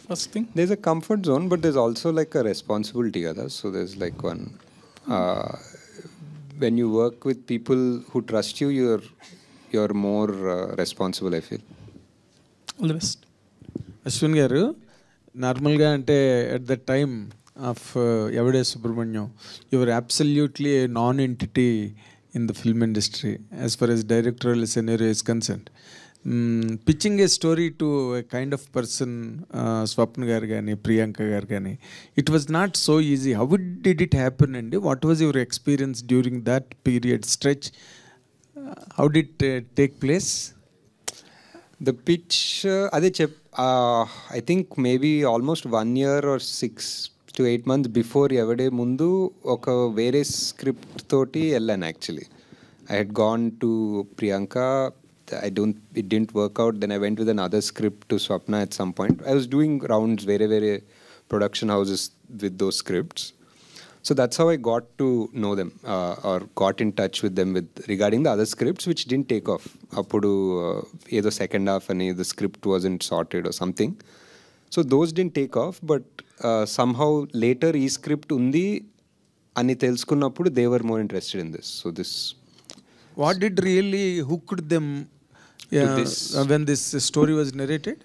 First thing. There's a comfort zone, but there's also like a responsibility, so there's like one when you work with people who trust you, you're more responsible, I feel. All the best. Ashwin garu, నార్మల్గా అంటే at the time of Yevade Subramanyam, your absolutely a non entity in the film industry as far as directorial scenario is concerned. Pitching a story to a kind of person, Swapna garu gaani, Priyanka garu gaani, it was not so easy. How did it happen, and what was your experience during that period stretch? How did it take place? The pitch, I think maybe almost 1 year or 6 to 8 months before Evade Mundu, oka vere script toti ellan actually. I had gone to Priyanka. It didn't work out. Then I went with another script to Swapna at some point. I was doing rounds very production houses with those scripts. So that's how I got to know them or got in touch with them regarding the other scripts which didn't take off. Appudu edo second half ani the script wasn't sorted or something. So those didn't take off, but somehow later ee script undi ani telusukunnappudu they were more interested in this. So this, what did really hooked them when this story was narrated?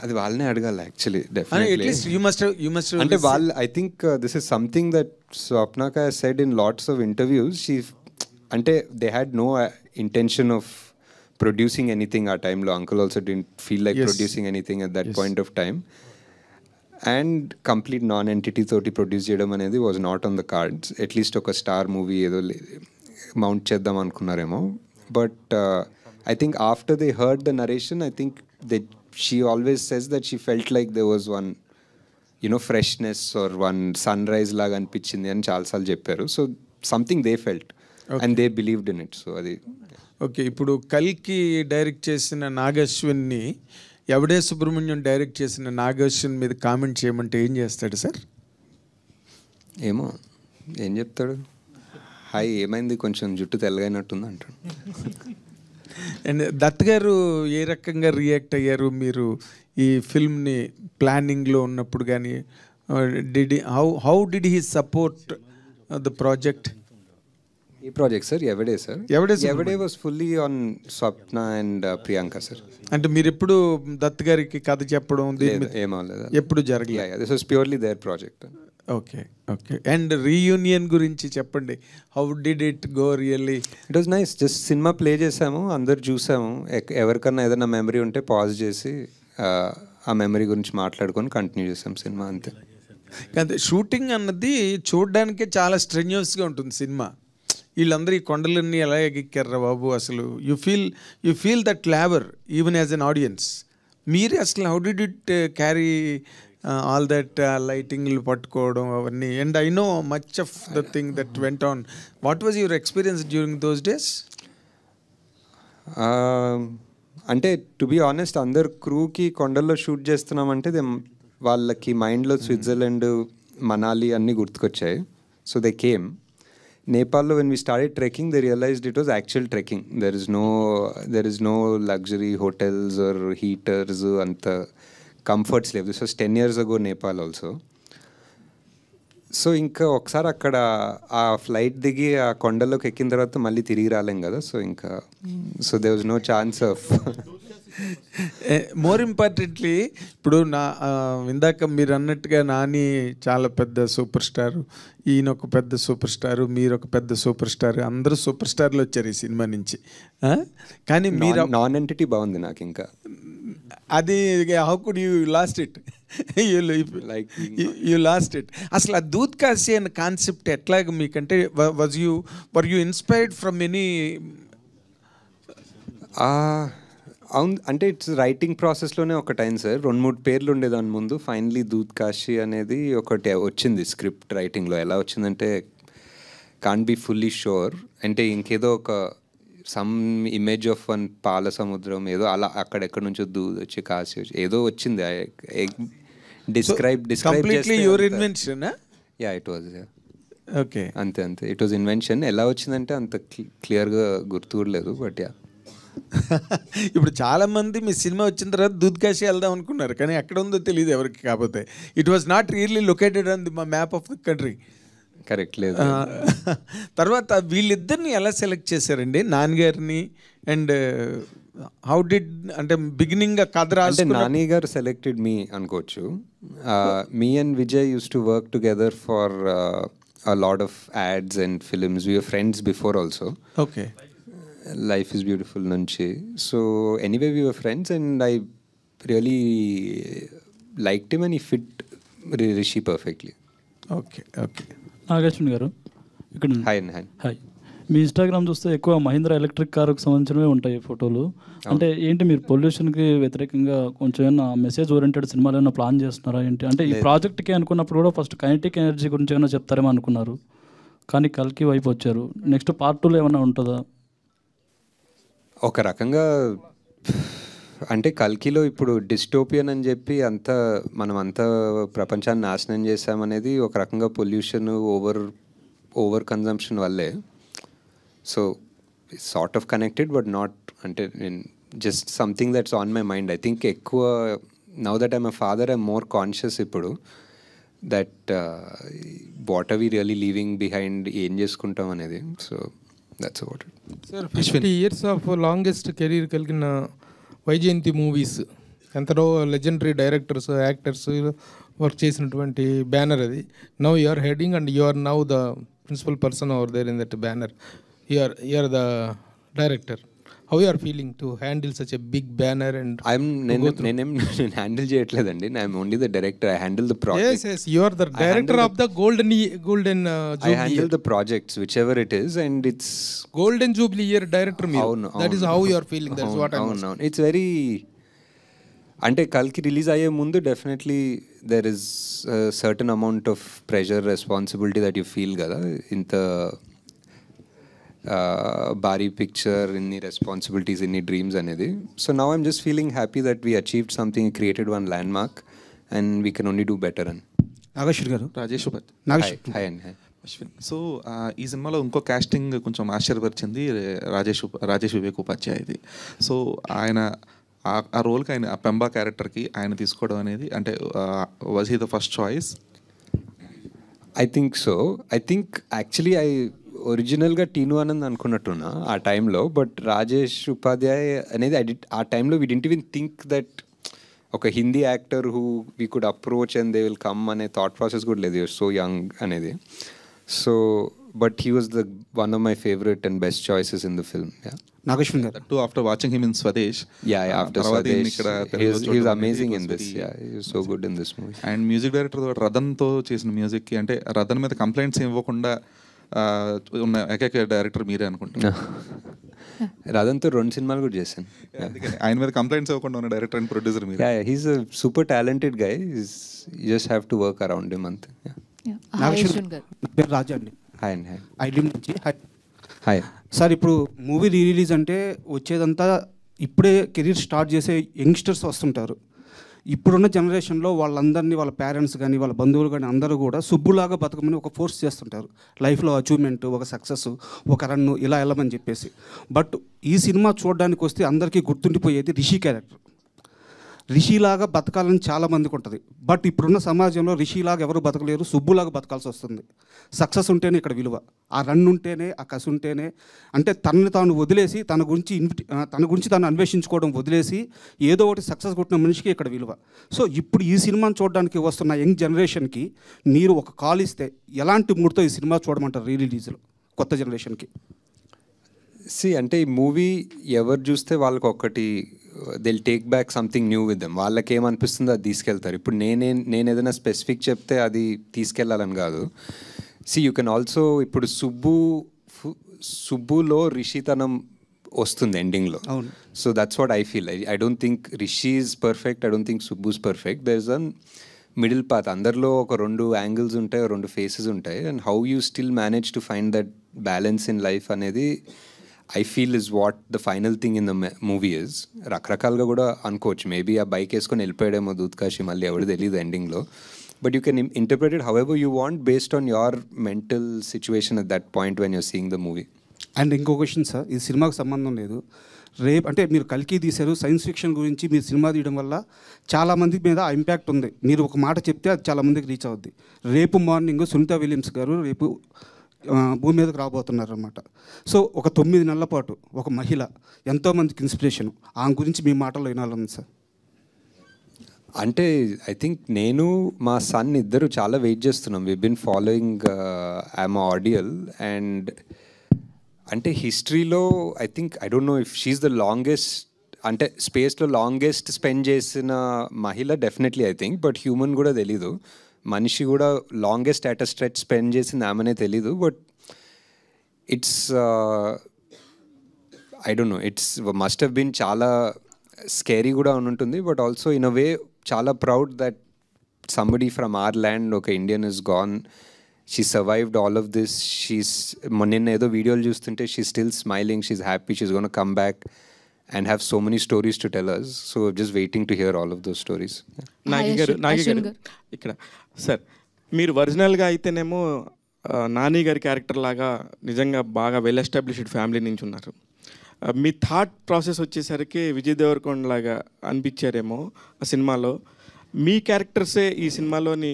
అది వాళ్ళనే అడగాలి actually. Definitely at least you must అంటే వాళ్ళు, I think this is something that స్వప్నక said in lots of interviews. She అంటే they had no intention of producing anything ఆ టైంలో. Uncle also didn't feel like producing anything at that point of time. And complete non entity తోటి produce చేయడం అనేది was not on the cards. At least ఒక star movie ఏదో mount చేద్దాం అనుకున్నారేమో. But I think after they heard the narration, I think that she always says that she felt like there was one, freshness or one sunrise laga anpichindi ani chaala saalu chepparu. So something they felt and they believed in it. So adi okay. ఇప్పుడు కల్కి direct చేసిన నాగశ్విన్ని ఎవడే Subrahmanyam direct చేసిన నాగశ్విన్ మీద comment చేయమంటే ఏం చేస్తాడు sir? ఏమో ఏం చెప్తాడు, హాయ్ ఏమైంది కొంచెం జుట్టు తెల్లగైనట్టుంది అంటాడు. అండ్ దత్ గారు ఏ రకంగా రియాక్ట్ అయ్యారు మీరు ఈ ఫిల్మ్ని ప్లానింగ్లో ఉన్నప్పుడు కానీ? How did he support the project? ఈ project sir Yevade sir? Yevade was fully on Swapna and Priyanka sir. అంటే మీరు ఎప్పుడు దత్ గారికి కథ చెప్పడం ఏమవలేదు, ఎప్పుడు జరగలేదు? This was purely their project. Okay. And reunion గురించి చెప్పండి. How did it go really? It was nice. Just సినిమా ప్లే చేసాము, అందరు చూసాము. ఎవరికన్నా ఏదైనా మెమరీ ఉంటే పాజ్ చేసి ఆ మెమరీ గురించి మాట్లాడుకొని కంటిన్యూ చేసాం సినిమా, అంతే. కానీ షూటింగ్ అన్నది చూడడానికే చాలా స్ట్రెన్యూస్గా ఉంటుంది సినిమా. వీళ్ళందరూ ఈ కొండలన్నీ ఎలా ఎక్కారా బాబు అసలు. You feel that labour even as an audience. మీరే అసలు how did it carry all that లైటింగ్లు పట్టుకోవడం అవన్నీ. And I know much of the thing that went on. What was your experience during those days? అంటే to be honest, అందరు క్రూకి కొండల్లో shoot చేస్తున్నామంటే వాళ్ళకి మైండ్లో స్విట్జర్లాండ్, మనాలి అన్నీ గుర్తుకొచ్చాయి. So they came. నేపాల్లో when we started trekking, they realized it was actual trekking. There is no luxury hotels or heaters, అంత కంఫర్ట్స్ లేవు. This was 10 years ago Nepal also. So ఇంకా ఒకసారి అక్కడ ఆ ఫ్లైట్ దిగి ఆ కొండలోకి ఎక్కిన తర్వాత మళ్ళీ తిరిగి రాలేం కదా. సో ఇంకా they was no chance of. More importantly, ఇప్పుడు ఇందాక మీరు అన్నట్టుగా నాని చాలా పెద్ద సూపర్ స్టార్, ఈయన ఒక పెద్ద సూపర్ స్టారు, మీరు ఒక పెద్ద సూపర్ స్టార్, అందరూ సూపర్ స్టార్లు వచ్చారు ఈ సినిమా నుంచి. కానీ మీరు నాన్ ఎంటిటీ బాగుంది నాకు ఇంకా. అది how could you lost it? You lost it. అసలు ఆ దూద్ కాశీ అనే కాన్సెప్ట్ ఎట్లాగ మీకంటే were you inspired from any? అవును, అంటే ఇట్స్ రైటింగ్ ప్రాసెస్లోనే ఒకటి అయింది సార్. 2-3 పేర్లు ఉండేదాని ముందు. ఫైనలీ దూద్ కాశీ అనేది ఒకటి వచ్చింది స్క్రిప్ట్ రైటింగ్లో. ఎలా వచ్చిందంటే కాంట్ బి ఫుల్లీ షూర్, అంటే ఇంకేదో ఒక సమ్ ఇమేజ్ ఆఫ్ వన్ పాల సముద్రం ఏదో అలా అక్కడెక్కడ నుంచో దూద్ వచ్చి కాశీ వచ్చి ఏదో వచ్చింది. Describe your invention? Yeah, it was. Okay, అంతే ఇట్ వాజ్ ఇన్వెన్షన్. ఎలా వచ్చిందంటే అంత క్లియర్గా గుర్తు కూడా లేదు, బట్ యా. ఇప్పుడు చాలామంది మీ సినిమా వచ్చిన తర్వాత దూద్ కాశీ వెళ్దాం అనుకున్నారు, కానీ ఎక్కడ ఉందో తెలియదు ఎవరికి. కాకపోతే it was not really located on the map of the country. Correct లేదు. తర్వాత వీళ్ళిద్దరిని ఎలా సెలెక్ట్ చేశారండి, నాన్నగారిని? అండ్ హౌ డిడ్, అంటే బిగినింగ్ కథ రాసి నాని గారు సెలెక్టెడ్ మీ అనుకోవచ్చు. Me and Vijay use to work together for a lot of ads and films. We were friends before also. Okay. Life is Beautiful nunchi. So anyway, we were friends and I really liked him and he fit Rishi perfectly. Okay. Nag Ashwin గారు ఇక్కడ. Hi. మీ Instagram చూస్తే ఎక్కువ Mahindra electric కారుకు సంబంధించినవే ఉంటాయి ఫోటోలు. అంటే ఏంటి మీరు పొల్యూషన్కి వ్యతిరేకంగా కొంచెం ఏమైనా మెసేజ్ ఓరియంటెడ్ సినిమాలు ఏమైనా ప్లాన్ చేస్తున్నారా ఏంటి? అంటే ఈ ప్రాజెక్ట్కి అనుకున్నప్పుడు కూడా ఫస్ట్ కైనెటిక్ ఎనర్జీ గురించి ఏమైనా చెప్తారేమో అనుకున్నారు, కానీ కల్కి వైపు వచ్చారు. నెక్స్ట్ పార్ట్ 2లో ఏమైనా ఉంటుందా? ఒక రకంగా అంటే కల్కిలో ఇప్పుడు డిస్టోపియన్ అని చెప్పి మనం అంతా ప్రపంచాన్ని నాశనం చేసామనేది ఒక రకంగా పొల్యూషన్, ఓవర్ కన్జంప్షన్ వల్లే. So sort of connected but not, అంటే just something that's on my mind. I think ఎక్కువ now that I'm a father I'm more conscious ఇప్పుడు that what are we really leaving behind, ఏం చేసుకుంటాం అనేది. So that's about it. Sir 50 years of longest career కలిగిన Vyjayanthi movies, ఎంతలో legendary directors, actors work చేసినటువంటి banner అది. Now you are heading and you are now the principal person over there in that banner. You are the director. How you are feeling to handle such a big banner? And నేనేం handle చేయట్లేదండి. I'm only the director. I handle the project. Yes, you are the director of the golden I handle the projects whichever it is and it's golden jubilee year director me. That is how you are feeling. That's what I'm saying. It's very, అంటే కల్కి release అయ్యే ముందు definitely there is certain amount of pressure, responsibility that you feel కదా. ఇంత భారీ picture, ఇన్ని responsibilities, ఇన్ని dreams అనేది. So now I'm just feeling happy that we achieved something, created one land mark and we can only do better. అని నాగేశ్వర్ గారు, Rajesh hi అండి. Ashwin, so ఈ సినిమాలో ఇంకో కాస్టింగ్ కొంచెం ఆశ్చర్యపరిచింది, రాజేష్ వివేక్ ఉపాధ్యాయది. సో ఆయన ఆ రోల్కి, ఆయన ఆ పెంబా క్యారెక్టర్కి ఆయన తీసుకోవడం అనేది, అంటే was he the first choice? I think so. I think actually ఒరిజినల్గా టీను ఆనంద్ అనుకున్నట్టున్నా ఆ టైంలో, బట్ రాజేష్ ఉపాధ్యాయ్ అనేది ఆ టైంలో we didn't even think that ఒక Hindi actor who we could approach and they will come అనే థాట్ ప్రాసెస్ కూడా లేదు. సో యంగ్ అనేది. So but he was the one of my favourite and best choices in the film. Nageshwar garu, to after watching him in Swades. After Swades he was amazing in this. He was so good in this movie. And music director రతన్తో చేసిన మ్యూజిక్కి, అంటే రతన్ మీద complaints ఇవ్వకుండా ఉన్న ఏకైక director మీరే అనుకుంటున్నా. రతన్తో 2 సినిమాలు కూడా చేశాను. ఆయన మీద కంప్లైంట్స్ ఇవ్వకుండా ఉన్న డైరెక్టర్ అండ్ ప్రొడ్యూసర్ మీరు. He's a super talented guy. You just have to work around him అంతే. నాగేశ్వర్ గారు, నా పేరు రాజు అండి. హాయ్ అండి. ఐడ్రీమ్ నుంచి. హాయ్ సార్, ఇప్పుడు మూవీ రీ రిలీజ్ అంటే వచ్చేదంతా ఇప్పుడే కెరీర్ స్టార్ట్ చేసే యంగ్స్టర్స్ వస్తుంటారు. ఇప్పుడున్న జనరేషన్లో వాళ్ళందరినీ వాళ్ళ పేరెంట్స్ కానీ వాళ్ళ బంధువులు కానీ అందరూ కూడా సుబ్బులాగా బతకమని ఒక ఫోర్స్ చేస్తుంటారు. లైఫ్లో అచీవ్మెంట్, ఒక సక్సెస్, ఒక రన్ను ఇలా వెళ్ళమని చెప్పేసి. బట్ ఈ సినిమా చూడడానికి వస్తే అందరికీ గుర్తుండిపోయేది రిషి క్యారెక్టర్. రిషిలాగా బతకాలని చాలామందికి ఉంటుంది. బట్ ఇప్పుడున్న సమాజంలో రిషిలాగా ఎవరు బతకలేరు, సుబ్బులాగా బతకాల్సి వస్తుంది. సక్సెస్ ఉంటేనే ఇక్కడ విలువ, ఆ రన్ ఉంటేనే, ఆ కసి ఉంటేనే. అంటే తనని తాను వదిలేసి తన గురించి తాను అన్వేషించుకోవడం వదిలేసి ఏదో ఒకటి సక్సెస్ కొట్టిన మనిషికి ఇక్కడ విలువ. సో ఇప్పుడు ఈ సినిమాని చూడడానికి వస్తున్న యంగ్ జనరేషన్కి మీరు ఒక కాల్ ఇస్తే ఎలాంటి మూడ్తో ఈ సినిమా చూడమంటారు రీ రిలీజ్లో కొత్త జనరేషన్కి? అంటే ఈ మూవీ ఎవరు చూస్తే వాళ్ళకి ఒకటి they'll take back something new with them. వాళ్ళకి ఏమనిపిస్తుందో అది తీసుకెళ్తారు. ఇప్పుడు నేను ఏదైనా స్పెసిఫిక్ చెప్తే అది తీసుకెళ్ళాలని కాదు. యూ కెన్ ఆల్సో ఇప్పుడు సుబ్బులో రిషితనం వస్తుంది ఎండింగ్లో. So that's what I feel. I don't think Rishi is perfect, I don't think Subbu's perfect. There is an middle path. అందరిలో ఒక 2 యాంగిల్స్ ఉంటాయి, 2 ఫేసెస్ ఉంటాయి. And how you still manage to find that balance in life అనేది I feel is what the final thing in the movie is. రకరకాలుగా కూడా అనుకోవచ్చు. Maybe ఆ bike వేసుకొని వెళ్ళిపోయాడేమో దూత్కాశి, మళ్ళీ ఎవరు తెలియదు ఎండింగ్లో. But you can interpret it however you want based on your mental situation at that point when you're seeing the movie. And ఇంకో క్వశ్చన్ సార్, ఈ సినిమాకు సంబంధం లేదు. అంటే మీరు కల్కి తీశారు, సైన్స్ ఫిక్షన్ గురించి మీరు సినిమా తీయడం వల్ల చాలామంది మీద ఆ ఇంపాక్ట్ ఉంది. మీరు ఒక మాట చెప్తే అది చాలామందికి రీచ్ అవుద్ది. రేపు మార్నింగ్ సునీత విలియమ్స్ గారు రేపు భూమి మీదకి రాబోతున్నారు అనమాట. సో ఒక 9 నెలల పాటు ఒక మహిళ ఎంతోమందికి ఇన్స్పిరేషన్. ఆమె గురించి మీ మాటల్లో వినాలని సార్. అంటే ఐ థింక్ నేను మా సన్ ఇద్దరు చాలా వెయిట్ చేస్తున్నాం. We been following I'm ideal. And అంటే హిస్టరీలో I think I don't know if she's the longest, అంటే స్పేస్లో లాంగెస్ట్ స్పెండ్ చేసిన మహిళ definitely I think. But human కూడా తెలీదు, మనిషి కూడా longest at a stretch spend చేసింది ఆమెనే తెలీదు. But it's I don't know, it's must have been చాలా స్కేరీ కూడా ఉంటుంది. But also in a way చాలా proud that somebody from our land, ఒక Indian is gone. She survived all of this. నిన్న ఏదో వీడియోలు చూస్తుంటే she still smiling, she's happy, she's gonna come back and have so many stories to tell us. So just waiting to hear all of those stories. Nagi గారు ఇక్కడ sir, మీరు ఒరిజినల్గా అయితేనేమో నాని గారి క్యారెక్టర్ లాగా నిజంగా బాగా వెల్ ఎస్టాబ్లిష్డ్ ఫ్యామిలీ నుంచి ఉన్నారు. మీ థాట్ ప్రాసెస్ వచ్చేసరికి విజయ్ దేవరకొండ లాగా అనిపించారేమో ఆ సినిమాలో. మీ క్యారెక్టర్సే ఈ సినిమాలోని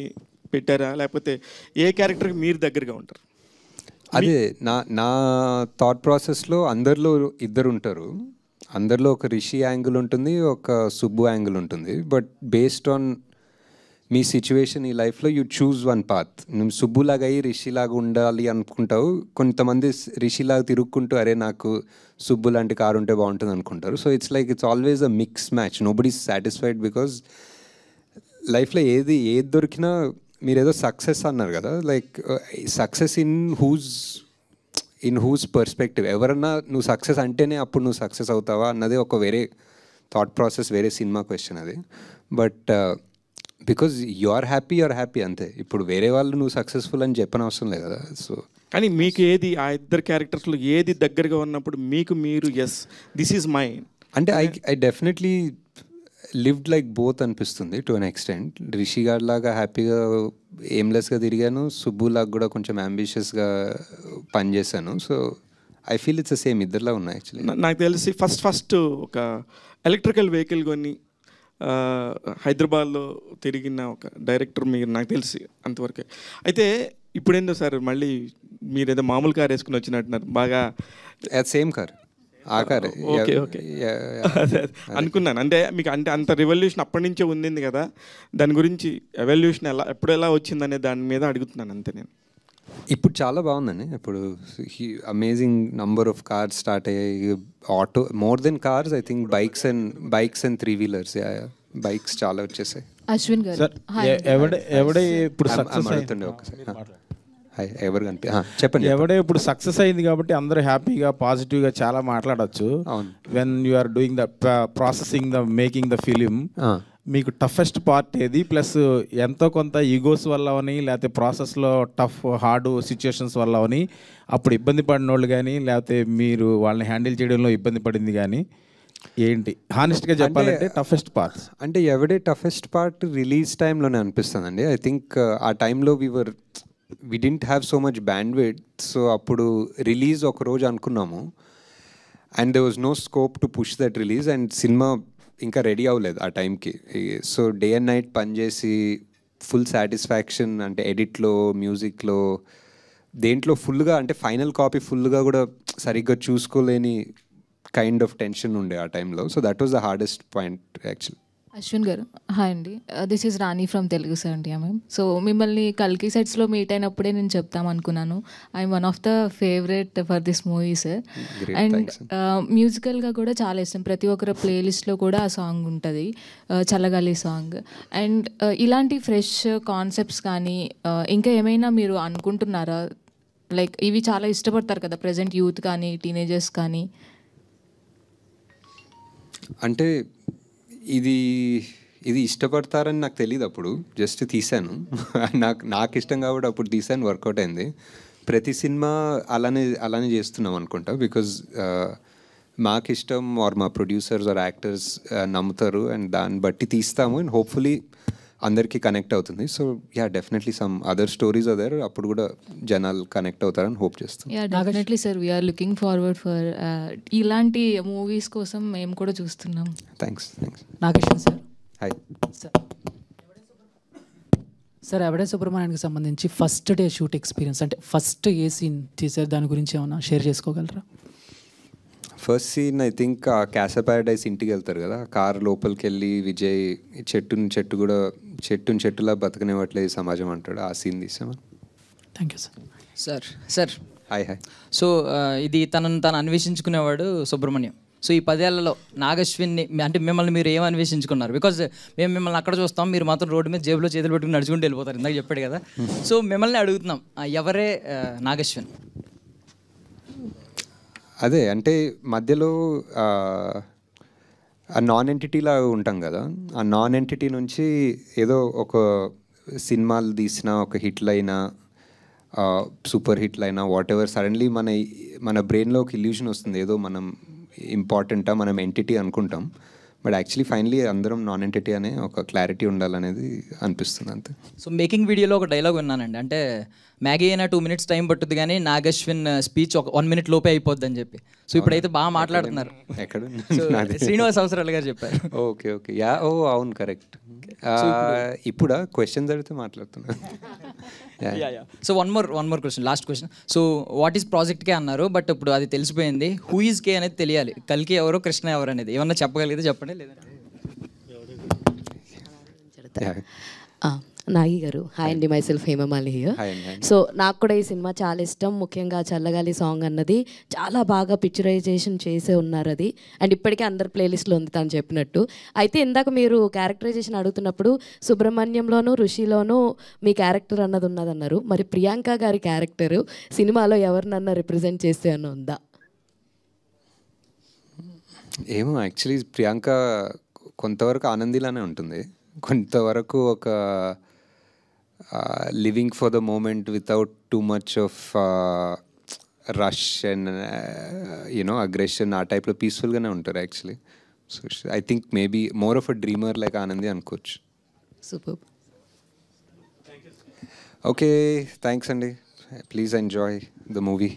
పెట్టారా, లేకపోతే ఏ క్యారెక్టర్కి మీరు దగ్గరగా ఉంటారు? అదే నా థాట్ ప్రాసెస్లో అందరిలో ఇద్దరు ఉంటారు. అందరిలో ఒక రిషి యాంగిల్ ఉంటుంది, ఒక సుబ్బు యాంగిల్ ఉంటుంది. But based on me situation ఈ లైఫ్లో యూ చూజ్ వన్ పాత్. నువ్వు సుబ్బులాగా అయ్యి రిషిలాగా ఉండాలి అనుకుంటావు. కొంతమంది రిషిలాగా తిరుక్కుంటూ అరే నాకు సుబ్బు లాంటి కారు ఉంటే బాగుంటుంది అనుకుంటారు. So it's always a mix match. Nobody is satisfied because లైఫ్లో ఏది దొరికినా మీరు ఏదో సక్సెస్ అన్నారు కదా, సక్సెస్ ఇన్ హూస్ పర్స్పెక్టివ్. ఎవరన్నా నువ్వు సక్సెస్ అంటేనే అప్పుడు నువ్వు సక్సెస్ అవుతావా అన్నది ఒక వేరే థాట్ ప్రాసెస్, వేరే సినిమా క్వశ్చన్ అది. But because you are happy అంతే. ఇప్పుడు వేరే వాళ్ళు నువ్వు సక్సెస్ఫుల్ అని చెప్పని అవసరం లేదు కదా. సో కానీ మీకు ఏది ఆ ఇద్దరు క్యారెక్టర్స్లో ఏది దగ్గరగా ఉన్నప్పుడు మీకు మీరు ఎస్ దిస్ ఈజ్ మై అంటే I definitely lived like both అనిపిస్తుంది టు అన్ ఎక్స్టెంట్. రిషి గారి లాగా హ్యాపీగా ఎయిమ్లెస్గా తిరిగాను, సుబ్బులాగా కూడా కొంచెం అంబిషియస్గా పనిచేశాను. So I feel it's same, ఇద్దరులా ఉన్నాయి యాక్చువల్లీ. నాకు తెలిసి ఫస్ట్ ఒక ఎలక్ట్రికల్ వెహికల్ కొని హైదరాబాద్లో తిరిగిన ఒక డైరెక్టర్ మీరు, నాకు తెలిసి అంతవరకే. అయితే ఇప్పుడేందో సార్ మళ్ళీ మీరు ఏదో మామూలు కార్ వేసుకుని వచ్చినట్టున్నారు బాగా. సేమ్ కార్, ఆ కార్. ఓకే అనుకున్నాను. అంటే మీకు అంటే అంత రెవల్యూషన్ అప్పటి నుంచే ఉంది కదా, దాని గురించి ఎవల్యూషన్ ఎప్పుడు ఎలా వచ్చిందనే దాని మీద అడుగుతున్నాను అంతే నేను. ఇప్పుడు చాలా బాగుందండి. ఇప్పుడు amazing number of cars start అయ్యాయి. Auto more than cars I think bikes and 3-wheelers. Bikes చాలా వచ్చేసాయి. అశ్విన్ గారు ఎవడే ఇప్పుడు సక్సెస్ అడుగుతుండే ఒకసారి. హాయ్ ఎవరు కనిపి చెప్పండి. ఎవడే ఇప్పుడు సక్సెస్ అయింది కాబట్టి అందరూ హ్యాపీగా పాజిటివ్గా చాలా మాట్లాడచ్చు. When you are doing the processing the making the film, మీకు టఫెస్ట్ పార్ట్ ఏది? ప్లస్ ఎంతో కొంత ఈగోస్ వల్ల అని, లేకపోతే ప్రాసెస్లో టఫ్ హార్డ్ సిచ్యుయేషన్స్ వల్ల అని అప్పుడు ఇబ్బంది పడిన వాళ్ళు కానీ, లేకపోతే మీరు వాళ్ళని హ్యాండిల్ చేయడంలో ఇబ్బంది పడింది కానీ ఏంటి? హానెస్ట్గా చెప్పాలంటే టఫెస్ట్ పార్ట్స్ అంటే ఎవడే టఫెస్ట్ పార్ట్ రిలీజ్ టైంలోనే అనిపిస్తుందండి. ఐ థింక్ ఆ టైంలో we didn't have so much bandwidth. So అప్పుడు రిలీజ్ ఒక రోజు అనుకున్నాము and there was no scope to push that release and సినిమా ఇంకా రెడీ అవ్వలేదు ఆ టైంకి. సో డే అండ్ నైట్ పనిచేసి ఫుల్ సాటిస్ఫాక్షన్ అంటే ఎడిట్లో, మ్యూజిక్లో, దేంట్లో ఫుల్గా అంటే ఫైనల్ కాపీ ఫుల్గా కూడా సరిగ్గా చూసుకోలేని కైండ్ ఆఫ్ టెన్షన్ ఉండే ఆ టైంలో. So that was the hardest point actually. Ashwin garu hi అండి, this is Rani from Telugu 70mm. So మిమ్మల్ని కల్కి సెట్స్లో మీట్ అయినప్పుడే నేను చెప్తాం అనుకున్నాను, I'm one of the favourite for this movie sir. And మ్యూజికల్గా కూడా చాలా ఇష్టం, ప్రతి ఒక్కరి ప్లేలిస్ట్లో కూడా ఆ సాంగ్ ఉంటుంది, చల్లగాలి సాంగ్. అండ్ ఇలాంటి ఫ్రెష్ కాన్సెప్ట్స్ కానీ ఇంకా ఏమైనా మీరు అనుకుంటున్నారా? లైక్ ఇవి చాలా ఇష్టపడతారు కదా ప్రజెంట్ యూత్ కానీ టీనేజర్స్ కానీ. అంటే ఇది ఇష్టపడతారని నాకు తెలియదు, అప్పుడు జస్ట్ తీశాను. నాకు ఇష్టం కాబట్టి అప్పుడు తీశాను, వర్కౌట్ అయింది. ప్రతి సినిమా అలానే చేస్తున్నాం అనుకుంటా, బికాజ్ మాకు ఇష్టం ఆర్ మా ప్రొడ్యూసర్స్ ఆర్ యాక్టర్స్ నమ్ముతారు అండ్ దాన్ని బట్టి తీస్తాము అండ్ హోప్ఫుల్లీ అందరికీ కనెక్ట్ అవుతుంది. So yeah definitely some other stories other, అప్పుడు కూడా జనాలు కనెక్ట్ అవుతారని హోప్ చేస్తాం. Yeah definitely sir, we are looking forward for ఇలాంటి మూవీస్ కోసం మేము కూడా చూస్తున్నాం. Thanks. Nageshwan sir. Hi sir. ఎవడే సుబ్రహ్మణ్యానికి సంబంధించి ఫస్ట్ డే షూట్ ఎక్స్పీరియన్స్, అంటే ఫస్ట్ ఏ సీన్ తీసారు, దాని గురించి ఏమైనా షేర్ చేసుకోగలరా? ఫస్ట్ సీన్ ఐ థింక్ ఆ క్యాసా ప్యారడైస్ ఇంటికి వెళ్తారు కదా, కార్ లోపలికి వెళ్ళి విజయ్ చెట్టులా బతకనివ్వట్లేదు సమాజం అంటాడు, ఆ సీన్ తీసామా. Thank you sir. Sir hi. So ఇది తను అన్వేషించుకునేవాడు సుబ్రహ్మణ్యం. సో ఈ 10 ఏళ్లలో నాగశ్విన్ని అంటే మిమ్మల్ని మీరు ఏం అన్వేషించుకున్నారు? బికాజ్ మేము మిమ్మల్ని అక్కడ చూస్తాం, మీరు మాత్రం రోడ్డు మీద జేబులో చేతులు పెట్టుకుని నడుచుకుంటూ వెళ్ళిపోతారు, ఇందాక చెప్పాడు కదా. సో మిమ్మల్ని అడుగుతున్నాం, ఎవరే నాగశ్విన్? అదే అంటే మధ్యలో ఆ నాన్ ఎంటిటీలా ఉంటాం కదా, ఆ నాన్ ఎంటిటీ నుంచి ఏదో ఒక సినిమాలు తీసిన ఒక హిట్లైనా సూపర్ హిట్లైనా వాట్ ఎవర్ సడన్లీ మన బ్రెయిన్లో ఒక ఇల్యూషన్ వస్తుంది, ఏదో మనం ఇంపార్టెంటా, మనం ఎంటిటీ అనుకుంటాం, బట్ యాక్చువల్లీ ఫైనలీ అందరం నాన్ ఎంటిటీ అనే ఒక క్లారిటీ ఉండాలనేది అనిపిస్తుంది అంతే. సో మేకింగ్ వీడియోలో ఒక డైలాగ్ విన్నానండి, అంటే మ్యాగీ అయినా 2 minutes టైం పట్టుద్ది కానీ నాగశ్విన్ స్పీచ్ ఒక 1 minute లోపే అయిపోద్ది అని చెప్పి. సో ఇప్పుడైతే బాగా మాట్లాడుతున్నారు. ఎక్కడ? శ్రీనివాస్ అవసరాలు గారు చెప్పారు. ఓకే యా అవును కరెక్ట్. ఇప్పుడు క్వశ్చన్స్ అడిగితే మాట్లాడుతున్నా. So one more question, last question. So what is project కే అన్నారు, బట్ ఇప్పుడు అది తెలిసిపోయింది, హూ ఈజ్ కే అనేది తెలియాలి. కల్కి ఎవరో, కృష్ణ ఎవరు అనేది ఏమన్నా చెప్పగలిగితే చెప్పండి, లేదంటే నాగి గారు. హాయ్ అండి, my self Hemamali here. So నాకు కూడా ఈ సినిమా చాలా ఇష్టం, ముఖ్యంగా చల్లగాలి సాంగ్ అన్నది చాలా బాగా పిక్చరైజేషన్ చేసే ఉన్నారు అది, అండ్ ఇప్పటికే అందరి ప్లేలిస్ట్లో ఉంది తను చెప్పినట్టు. అయితే ఇందాక మీరు క్యారెక్టరైజేషన్ అడుగుతున్నప్పుడు సుబ్రహ్మణ్యంలోనూ ఋషిలోనూ మీ క్యారెక్టర్ అన్నది ఉన్నదన్నారు, మరి ప్రియాంక గారి క్యారెక్టరు సినిమాలో ఎవరినన్నా రిప్రజెంట్ చేస్తే అన్న ఉందా? ఏమో యాక్చువల్లీ ప్రియాంక కొంతవరకు ఆనందిలానే ఉంటుంది, కొంతవరకు ఒక living for the moment without too much of rush and you know aggression, ఆ టైప్లో పీస్ఫుల్గానే ఉంటారు actually. So I think maybe more of a dreamer like Anandi అనుకోవచ్చు. సూపర్. ఓకే థ్యాంక్స్ అండి, ప్లీజ్ ఎంజాయ్ ద మూవీ.